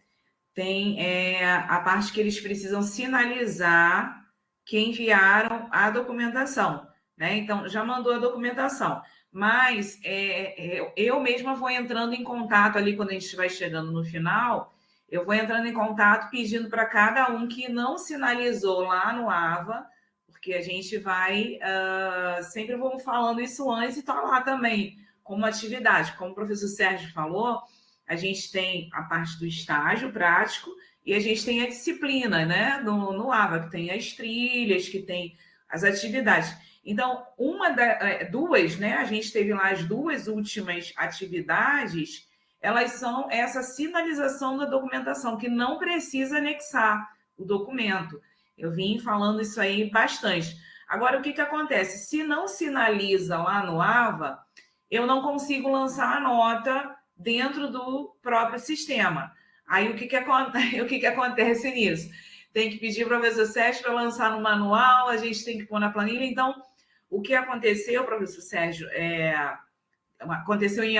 tem a parte que eles precisam sinalizar que enviaram a documentação, né? Então, já mandou a documentação, mas eu mesma vou entrando em contato ali, quando a gente vai chegando no final, eu vou entrando em contato pedindo para cada um que não sinalizou lá no AVA, porque a gente vai, sempre vamos falando isso antes e está lá também, como atividade. Como o professor Sérgio falou, a gente tem a parte do estágio prático e a gente tem a disciplina, né, no AVA, que tem as trilhas, que tem as atividades. Então, duas, né, a gente teve lá as duas últimas atividades, elas são essa sinalização da documentação, que não precisa anexar o documento. Eu vim falando isso aí bastante. Agora, o que acontece? Se não sinaliza lá no AVA, eu não consigo lançar a nota dentro do próprio sistema. Aí, o que acontece nisso? Tem que pedir para o professor Sérgio para lançar no manual, a gente tem que pôr na planilha. Então, o que aconteceu, professor Sérgio, aconteceu em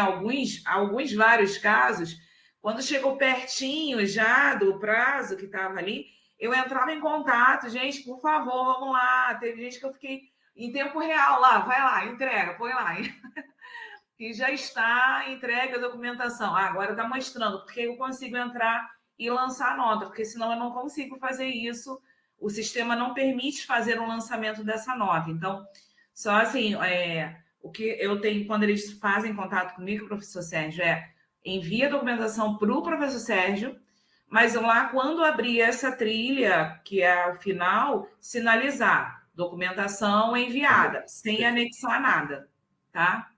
vários casos, quando chegou pertinho já do prazo que estava ali, eu entrava em contato, gente, por favor, vamos lá. Teve gente que eu fiquei em tempo real lá, vai lá, entrega, põe lá. E já está entregue a documentação. Agora está mostrando, porque eu consigo entrar e lançar a nota, porque senão eu não consigo fazer isso. O sistema não permite fazer o lançamento dessa nota. Então, só assim, o que eu tenho, quando eles fazem contato comigo, professor Sérgio, envia a documentação para o professor Sérgio, mas lá, quando abrir essa trilha, que é o final, sinalizar documentação enviada, sem anexar nada, tá?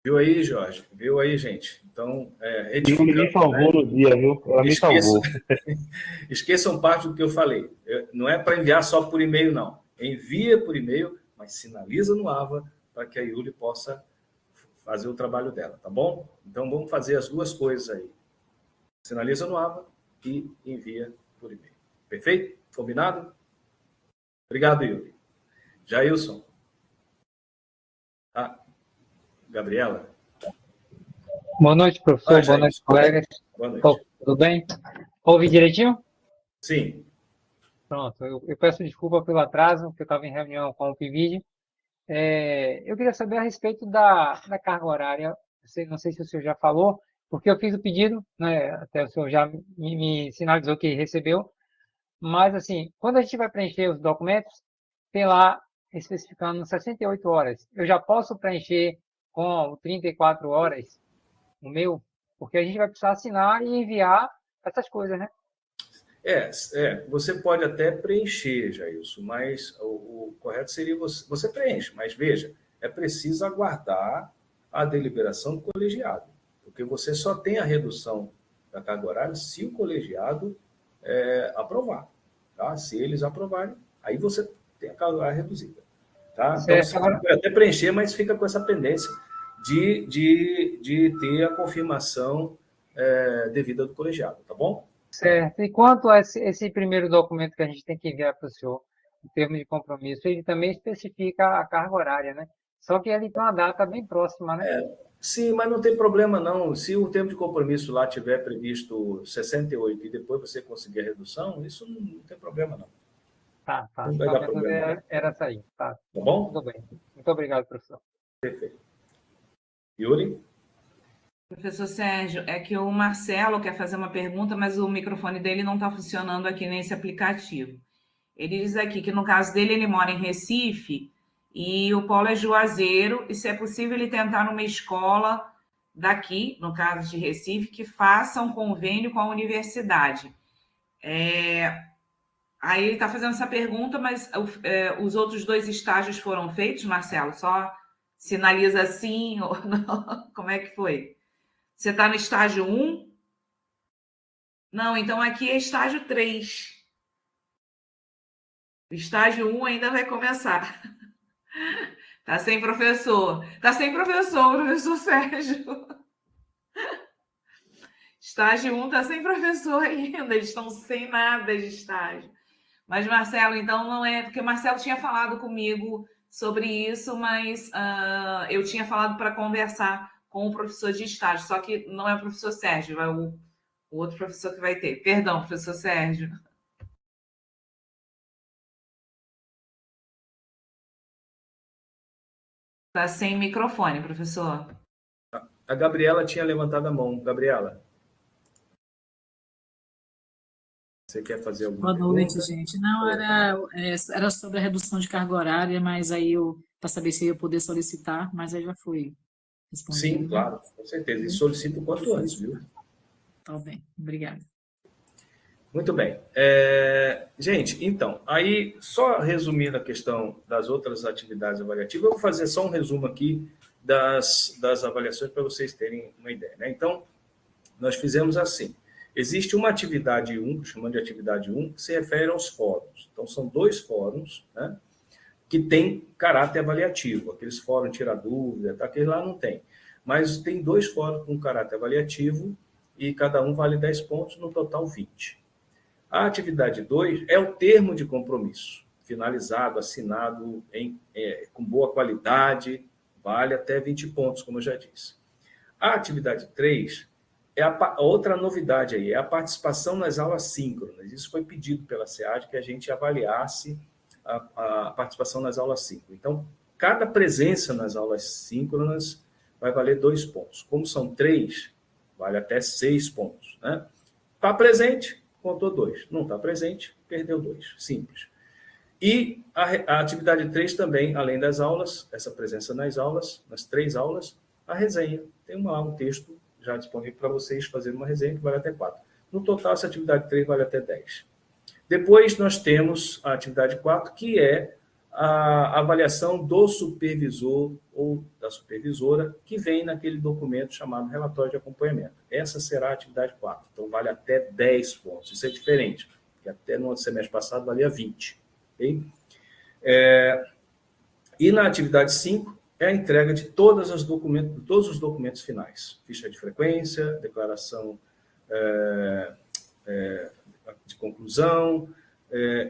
Viu aí, Jorge? Viu aí, gente? Então, Ele me salvou no dia, viu? Ela me salvou. Esqueçam parte do que eu falei. Não é para enviar só por e-mail, não. Envia por e-mail, mas sinaliza no AVA para que a Yuli possa fazer o trabalho dela, tá bom? Então, vamos fazer as duas coisas aí. Sinaliza no AVA e envia por e-mail. Perfeito? Combinado? Obrigado, Yuri. Jailson. Gabriela. Boa noite, professor. Boa noite, colegas. Boa noite. Tudo bem? Ouve direitinho? Sim. Pronto. Eu peço desculpa pelo atraso, porque eu estava em reunião com o PIVID. Eu queria saber a respeito da carga horária. Não sei se o senhor já falou, porque eu fiz o pedido, né? Até o senhor já me sinalizou que recebeu. Mas, assim, quando a gente vai preencher os documentos, tem lá especificando 68 horas. Eu já posso preencher com 34 horas o meu? Porque a gente vai precisar assinar e enviar essas coisas, né? Você pode até preencher, Jailson, mas o correto seria você preenche, mas veja, é preciso aguardar a deliberação do colegiado, porque você só tem a redução da carga horária se o colegiado aprovar. Tá? Se eles aprovarem, aí você tem a carga horária reduzida. Tá? Então, você pode até preencher, mas fica com essa pendência de ter a confirmação devida do colegiado, tá bom? Certo. E quanto a esse primeiro documento que a gente tem que enviar para o senhor, em termos de compromisso, ele também especifica a carga horária, né? Só que ele tem uma data bem próxima, né? Sim, mas não tem problema não. Se o tempo de compromisso lá tiver previsto 68 e depois você conseguir a redução, isso não tem problema não. Tá. Não vai dar problema. Era essa aí. Tá bom? Tudo bem. Muito obrigado, professor. Perfeito. Yuri? Professor Sérgio, é que o Marcelo quer fazer uma pergunta, mas o microfone dele não está funcionando aqui nesse aplicativo. Ele diz aqui que, no caso dele, ele mora em Recife e o polo é Juazeiro, e se é possível ele tentar numa escola daqui, no caso de Recife, que faça um convênio com a universidade. Aí ele está fazendo essa pergunta, mas os outros 2 estágios foram feitos, Marcelo? Só sinaliza sim ou não? Como é que foi? Você está no estágio 1? Não, então aqui é estágio 3. O estágio 1 ainda vai começar. Está sem professor. Está sem professor Sérgio. Estágio 1 está sem professor ainda. Eles estão sem nada de estágio. Mas, Marcelo, então não é... Porque o Marcelo tinha falado comigo sobre isso, mas eu tinha falado para conversar com o professor de estágio, só que não é o professor Sérgio, é o outro professor que vai ter. Perdão, professor Sérgio. Está sem microfone, professor. A Gabriela tinha levantado a mão. Gabriela? Você quer fazer alguma Boa noite, pergunta? gente. Não, era sobre a redução de carga horária, mas aí para saber se eu ia poder solicitar, mas aí já foi respondido. Sim, claro, com certeza. E solicito o quanto antes, viu? Tá bem, obrigada. Muito bem. Gente, então, aí, só resumindo a questão das outras atividades avaliativas, eu vou fazer só um resumo aqui das avaliações para vocês terem uma ideia, né? Então, nós fizemos assim. Existe uma atividade 1, chamando de atividade 1, que se refere aos fóruns. Então, são 2 fóruns, né, que têm caráter avaliativo. Aqueles fóruns tira dúvida, tá? Aqueles lá não tem. Mas tem 2 fóruns com caráter avaliativo e cada um vale 10 pontos, no total 20. A atividade 2 é o termo de compromisso, finalizado, assinado com boa qualidade, vale até 20 pontos, como eu já disse. A atividade 3 é a outra novidade aí, é a participação nas aulas síncronas. Isso foi pedido pela SEAD, que a gente avaliasse a participação nas aulas síncronas. Então, cada presença nas aulas síncronas vai valer 2 pontos. Como são 3, vale até 6 pontos, né? Está presente, contou 2. Não está presente, perdeu 2. Simples. E a atividade 3 também, além das aulas, essa presença nas aulas, nas 3 aulas, a resenha. Tem um texto já disponível para vocês fazerem uma resenha que vale até 4. No total, essa atividade 3 vale até 10. Depois, nós temos a atividade 4, que é a avaliação do supervisor ou da supervisora, que vem naquele documento chamado relatório de acompanhamento. Essa será a atividade 4. Então, vale até 10 pontos. Isso é diferente, porque até no semestre passado valia 20. Okay? E na atividade 5, é a entrega de todos os documentos finais. Ficha de frequência, declaração de conclusão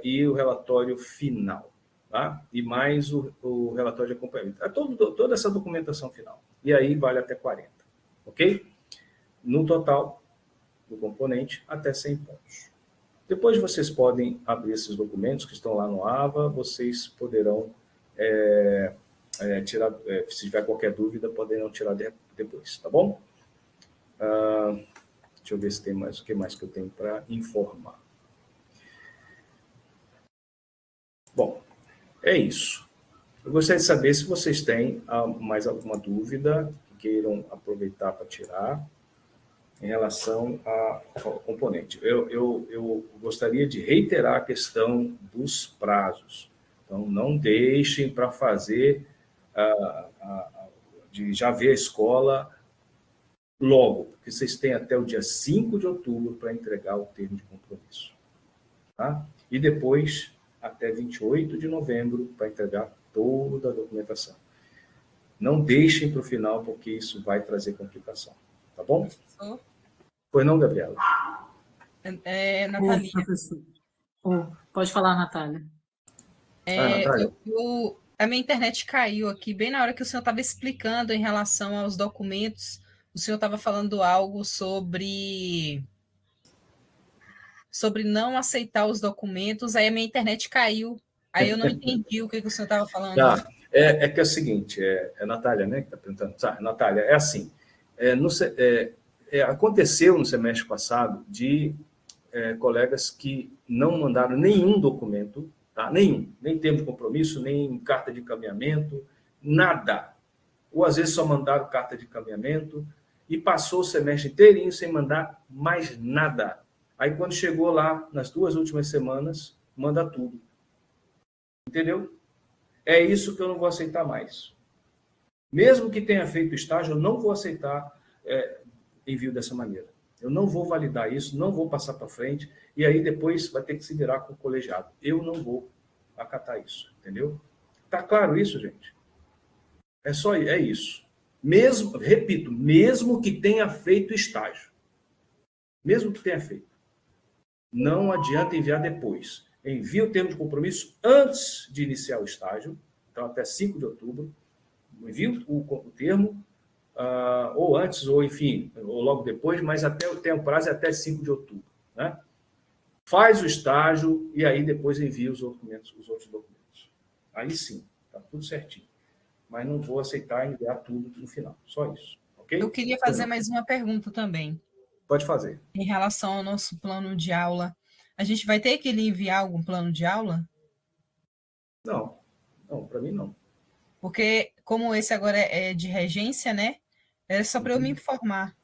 e o relatório final. Tá? E mais o relatório de acompanhamento. Toda essa documentação final. E aí vale até 40. Ok? No total do componente, até 100 pontos. Depois vocês podem abrir esses documentos que estão lá no AVA, vocês poderão tirar, se tiver qualquer dúvida, poderão tirar depois, tá bom? Deixa eu ver se tem mais, o que mais que eu tenho para informar. Bom, é isso. Eu gostaria de saber se vocês têm mais alguma dúvida que queiram aproveitar para tirar em relação ao componente. Eu gostaria de reiterar a questão dos prazos. Então, não deixem para fazer, de já ver a escola logo, porque vocês têm até o dia 5 de outubro para entregar o termo de compromisso. Tá? E depois, até 28 de novembro, para entregar toda a documentação. Não deixem para o final, porque isso vai trazer complicação. Tá bom? Professor? Pois não, Gabriela? Natália. Pode falar, Natália. Natália. A minha internet caiu aqui, bem na hora que o senhor estava explicando em relação aos documentos. O senhor estava falando algo sobre não aceitar os documentos, aí a minha internet caiu. Aí eu não entendi o que o senhor estava falando. Tá. É que é o seguinte, é Natália, né, que está perguntando. Tá, Natália, é assim, aconteceu no semestre passado de colegas que não mandaram nenhum documento, tá? Nenhum, nem termo de compromisso, nem carta de encaminhamento, nada. Ou às vezes só mandaram carta de encaminhamento e passou o semestre inteirinho sem mandar mais nada. Aí quando chegou lá, nas 2 últimas semanas, manda tudo. Entendeu? É isso que eu não vou aceitar mais. Mesmo que tenha feito estágio, eu não vou aceitar envio dessa maneira. Eu não vou validar isso, não vou passar para frente, e aí depois vai ter que se virar com o colegiado. Eu não vou acatar isso, entendeu? Tá claro isso, gente? É isso. Mesmo, repito, mesmo que tenha feito estágio. Mesmo que tenha feito. Não adianta enviar depois. Envia o termo de compromisso antes de iniciar o estágio, então até 5 de outubro. Envia o termo, ou antes, ou enfim, ou logo depois, mas tem um prazo até 5 de outubro. Né? Faz o estágio e aí depois envia os outros documentos. Aí sim, está tudo certinho. Mas não vou aceitar enviar tudo no final. Só isso. Okay? Eu queria fazer mais uma pergunta também. Pode fazer. Em relação ao nosso plano de aula, a gente vai ter que enviar algum plano de aula? Não, para mim não. Porque como esse agora é de regência, né? É só para eu me informar.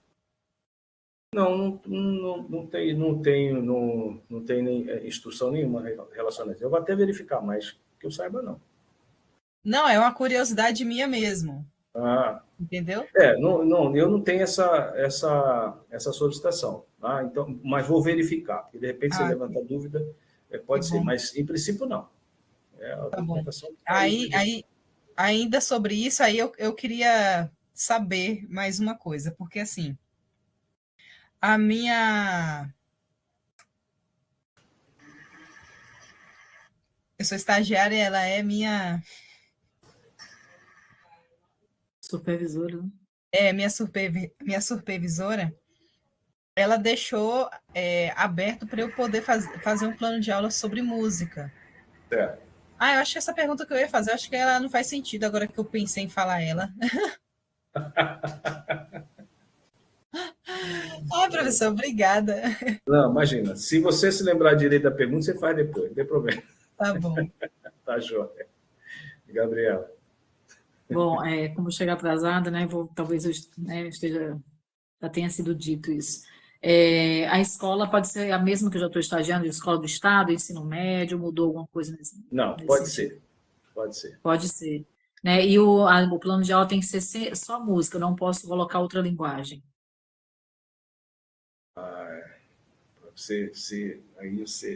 Não tem nem instrução nenhuma relacionada a isso. Eu vou até verificar, mas que eu saiba, não. Não, é uma curiosidade minha mesmo. Entendeu? Eu não tenho essa solicitação. Tá? Então, mas vou verificar, porque de repente você levantar dúvida, pode ser, mas em princípio não. Tá bom. Ainda sobre isso, aí eu queria saber mais uma coisa, porque assim, a minha... Eu sou estagiária, ela é minha... Supervisora, né? Minha supervisora, ela deixou aberto para eu poder fazer um plano de aula sobre música. Certo. Eu acho que essa pergunta que eu ia fazer, eu acho que ela não faz sentido agora que eu pensei em falar ela. Professor, obrigada. Não, imagina. Se você se lembrar direito da pergunta, você faz depois, não tem problema. Tá bom. Tá joia. Gabriela. Bom, como chegar atrasada, né? Talvez eu já tenha sido dito isso. A escola pode ser a mesma que eu já estou estagiando, escola do Estado, ensino médio, mudou alguma coisa nesse Não, pode ser. Pode ser. Pode ser. Né? E o plano de aula tem que ser só música, eu não posso colocar outra linguagem.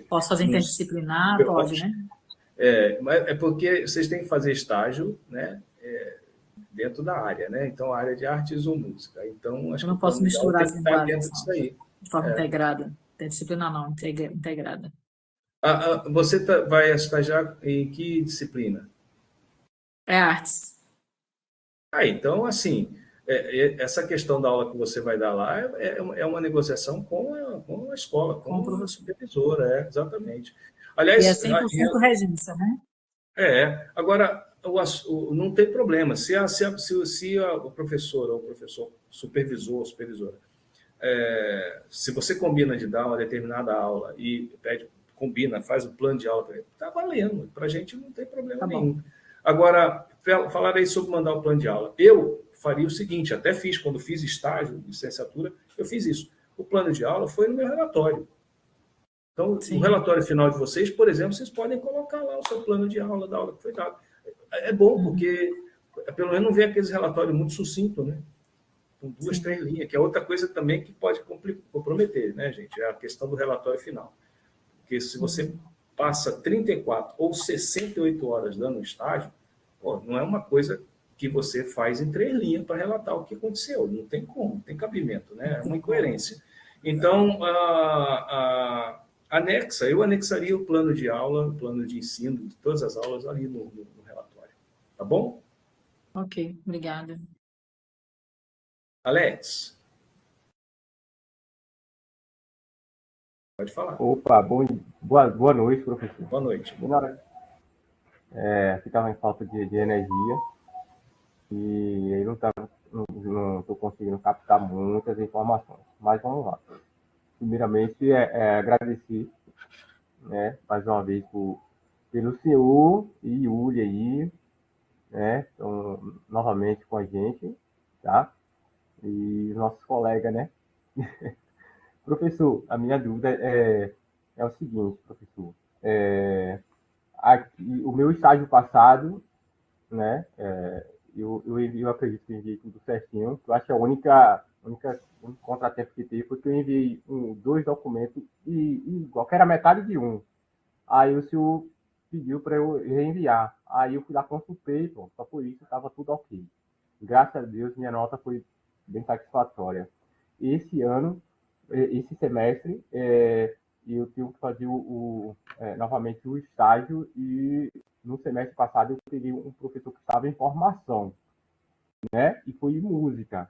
Posso fazer interdisciplinar? Pode, né? Mas é porque vocês têm que fazer estágio, né? Dentro da área, né? Então, a área de artes ou música. Então, acho eu não posso misturar as linguagens de forma integrada. Interdisciplinar não, integrada. Você vai estagiar em que disciplina? Artes. Então, assim, essa questão da aula que você vai dar lá é uma negociação com a escola, com a supervisora, exatamente. Aliás, e é 100% regência, né? Agora, não tem problema. Se o professor ou o professor, supervisor ou supervisora, se você combina de dar uma determinada aula e combina, faz o plano de aula, está valendo. Para a gente não tem problema nenhum. Agora, falarei sobre mandar o plano de aula. Eu faria o seguinte, até fiz, quando fiz estágio, licenciatura, eu fiz isso. O plano de aula foi no meu relatório. Então, no relatório final de vocês, por exemplo, vocês podem colocar lá o seu plano de aula, da aula que foi dada. É bom, porque pelo menos não vem aqueles relatórios muito sucintos, né? Com 2, 3 linhas, que é outra coisa também que pode comprometer, né, gente? É a questão do relatório final. Porque se você passa 34 ou 68 horas dando um estágio, não é uma coisa que você faz em 3 linhas para relatar o que aconteceu. Não tem como, não tem cabimento, né? É uma incoerência. Então, eu anexaria o plano de aula, o plano de ensino de todas as aulas ali no relatório. Tá bom? Ok, obrigada. Alex. Pode falar. Opa, boa noite, professor. Boa noite. Ficava em falta de energia e aí não estou conseguindo captar muitas informações. Mas vamos lá. Primeiramente, agradecer, né, mais uma vez pelo senhor e Yuri aí, né, estão novamente com a gente, tá? E os nossos colegas, né? Professor, a minha dúvida é o seguinte, professor. Aqui, o meu estágio passado, né? Eu acredito que eu enviei tudo certinho. Eu acho que a única contratempo que teve foi que eu enviei 2 documentos igual, que era metade de um. Aí o senhor pediu para eu reenviar. Aí eu fui lá, consultei, pô, só por isso estava tudo ok. Graças a Deus, minha nota foi bem satisfatória. Esse semestre, eu tenho que fazer novamente o estágio, e no semestre passado eu peguei um professor que estava em formação, né? E foi em música.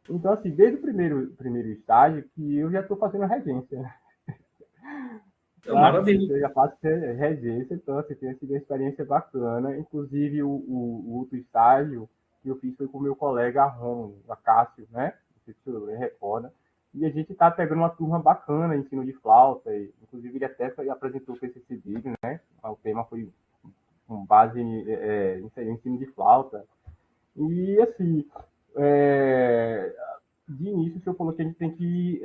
Então, assim, desde o primeiro estágio que eu já estou fazendo regência. Maravilha. Eu já faço regência, então, assim, tem sido uma experiência bacana. Inclusive, o outro estágio que eu fiz foi com o meu colega Romulo, a Cássio, né? Não sei se você recorda. E a gente está pegando uma turma bacana, ensino de flauta, e, inclusive ele até apresentou o PCC dele, né? O tema foi com base em ensino de flauta. E, assim, de início, o senhor falou que a gente tem que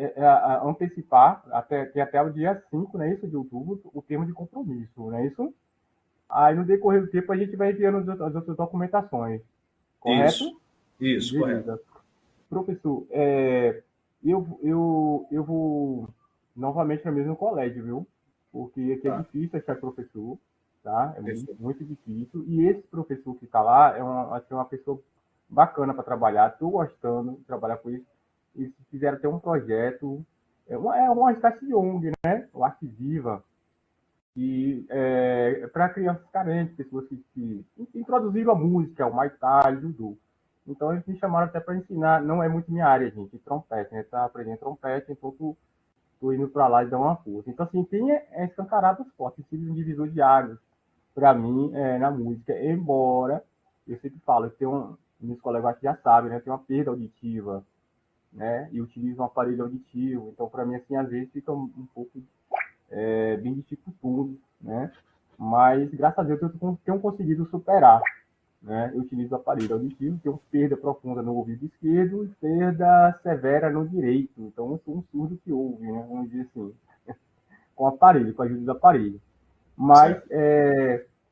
antecipar até o dia 5, não é isso, de outubro, o termo de compromisso, não é isso? Aí, no decorrer do tempo, a gente vai enviando as outras documentações, correto? Isso, beleza. Correto. Professor, eu vou novamente no mesmo colégio, viu? Porque aqui é difícil achar professor, tá? É muito difícil. E esse professor que está lá é uma pessoa bacana para trabalhar. Estou gostando de trabalhar com isso. E se fizeram até um projeto, é uma espécie de ONG, né? O Arte Viva, e para crianças carentes, pessoas que introduziram a música, o Maitai, o judô. Então, eles me chamaram até para ensinar. Não é muito minha área, gente, trompete, né? Tá aprendendo trompete, então tô indo para lá e dar uma força. Então, assim, tem escancarado os fortes, tem sido um divisor de águas para mim na música. Embora, eu sempre falo, meus colegas já sabem, né? Tem uma perda auditiva, né? E utilizo um aparelho auditivo. Então, para mim, assim, às vezes fica um pouco bem dificultoso, né? Mas, graças a Deus, eu tenho conseguido superar. Né? Eu utilizo o aparelho auditivo, tenho perda profunda no ouvido esquerdo e perda severa no direito. Então, eu sou um surdo que ouve, né? Vamos dizer assim, com aparelho, com a ajuda do aparelho. Mas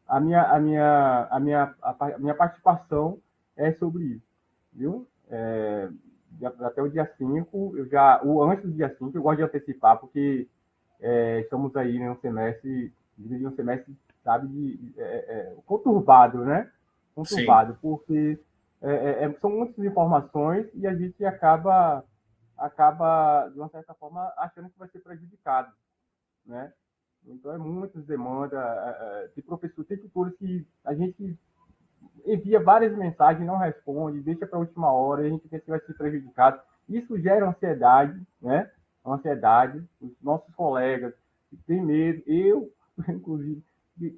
a minha participação é sobre isso, viu? Até o dia 5, antes do dia 5, eu gosto de antecipar, porque estamos aí em um semestre, sabe, conturbado, né? Conturbado, porque são muitas informações e a gente acaba, de uma certa forma, achando que vai ser prejudicado, né? Então, muitas demandas de professor, tem tutores que a gente envia várias mensagens, não responde, deixa para a última hora, e a gente pensa que vai ser prejudicado. Isso gera ansiedade, né? Ansiedade, os nossos colegas têm medo, eu, inclusive,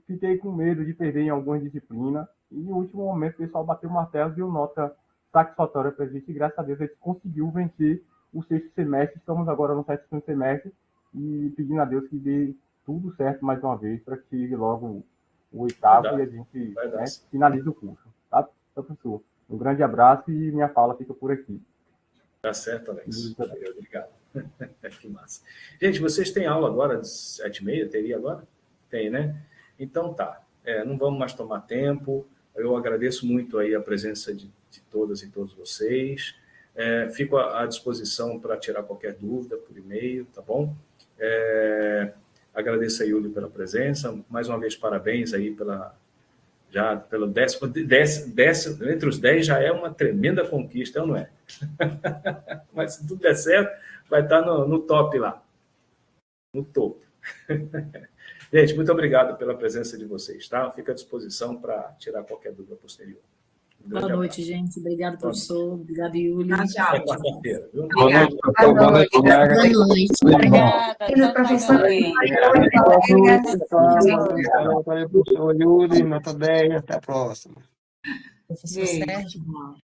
fiquei com medo de perder em algumas disciplinas, e no último momento o pessoal bateu o martelo e deu nota satisfatória para a gente, e graças a Deus a gente conseguiu vencer o 6º semestre, estamos agora no 7º semestre, e pedindo a Deus que dê tudo certo mais uma vez, para que chegue logo o 8º e a gente finalize o curso, tá, professor? Um grande abraço e minha fala fica por aqui. Tá certo, Alex. Obrigado. Que massa. Gente, vocês têm aula agora às 7h30? Teria agora? Tem, né? Então tá. Não vamos mais tomar tempo. Eu agradeço muito aí a presença de todas e todos vocês. Fico à disposição para tirar qualquer dúvida por e-mail, tá bom? Agradeço a Yuli pela presença. Mais uma vez, parabéns aí pelo 10º, entre os 10 já é uma tremenda conquista, não é? Mas se tudo der certo, vai estar no top lá, no topo. Gente, muito obrigado pela presença de vocês, tá? Fica à disposição para tirar qualquer dúvida posterior. Boa noite, gente. Obrigado, professor. Obrigado, Yuli. Tchau. Até quarta-feira. Boa noite, professor. Boa noite. Boa noite. Obrigada, professor. Valeu, professor Yuri, nota 10, até a próxima. Professor Sérgio.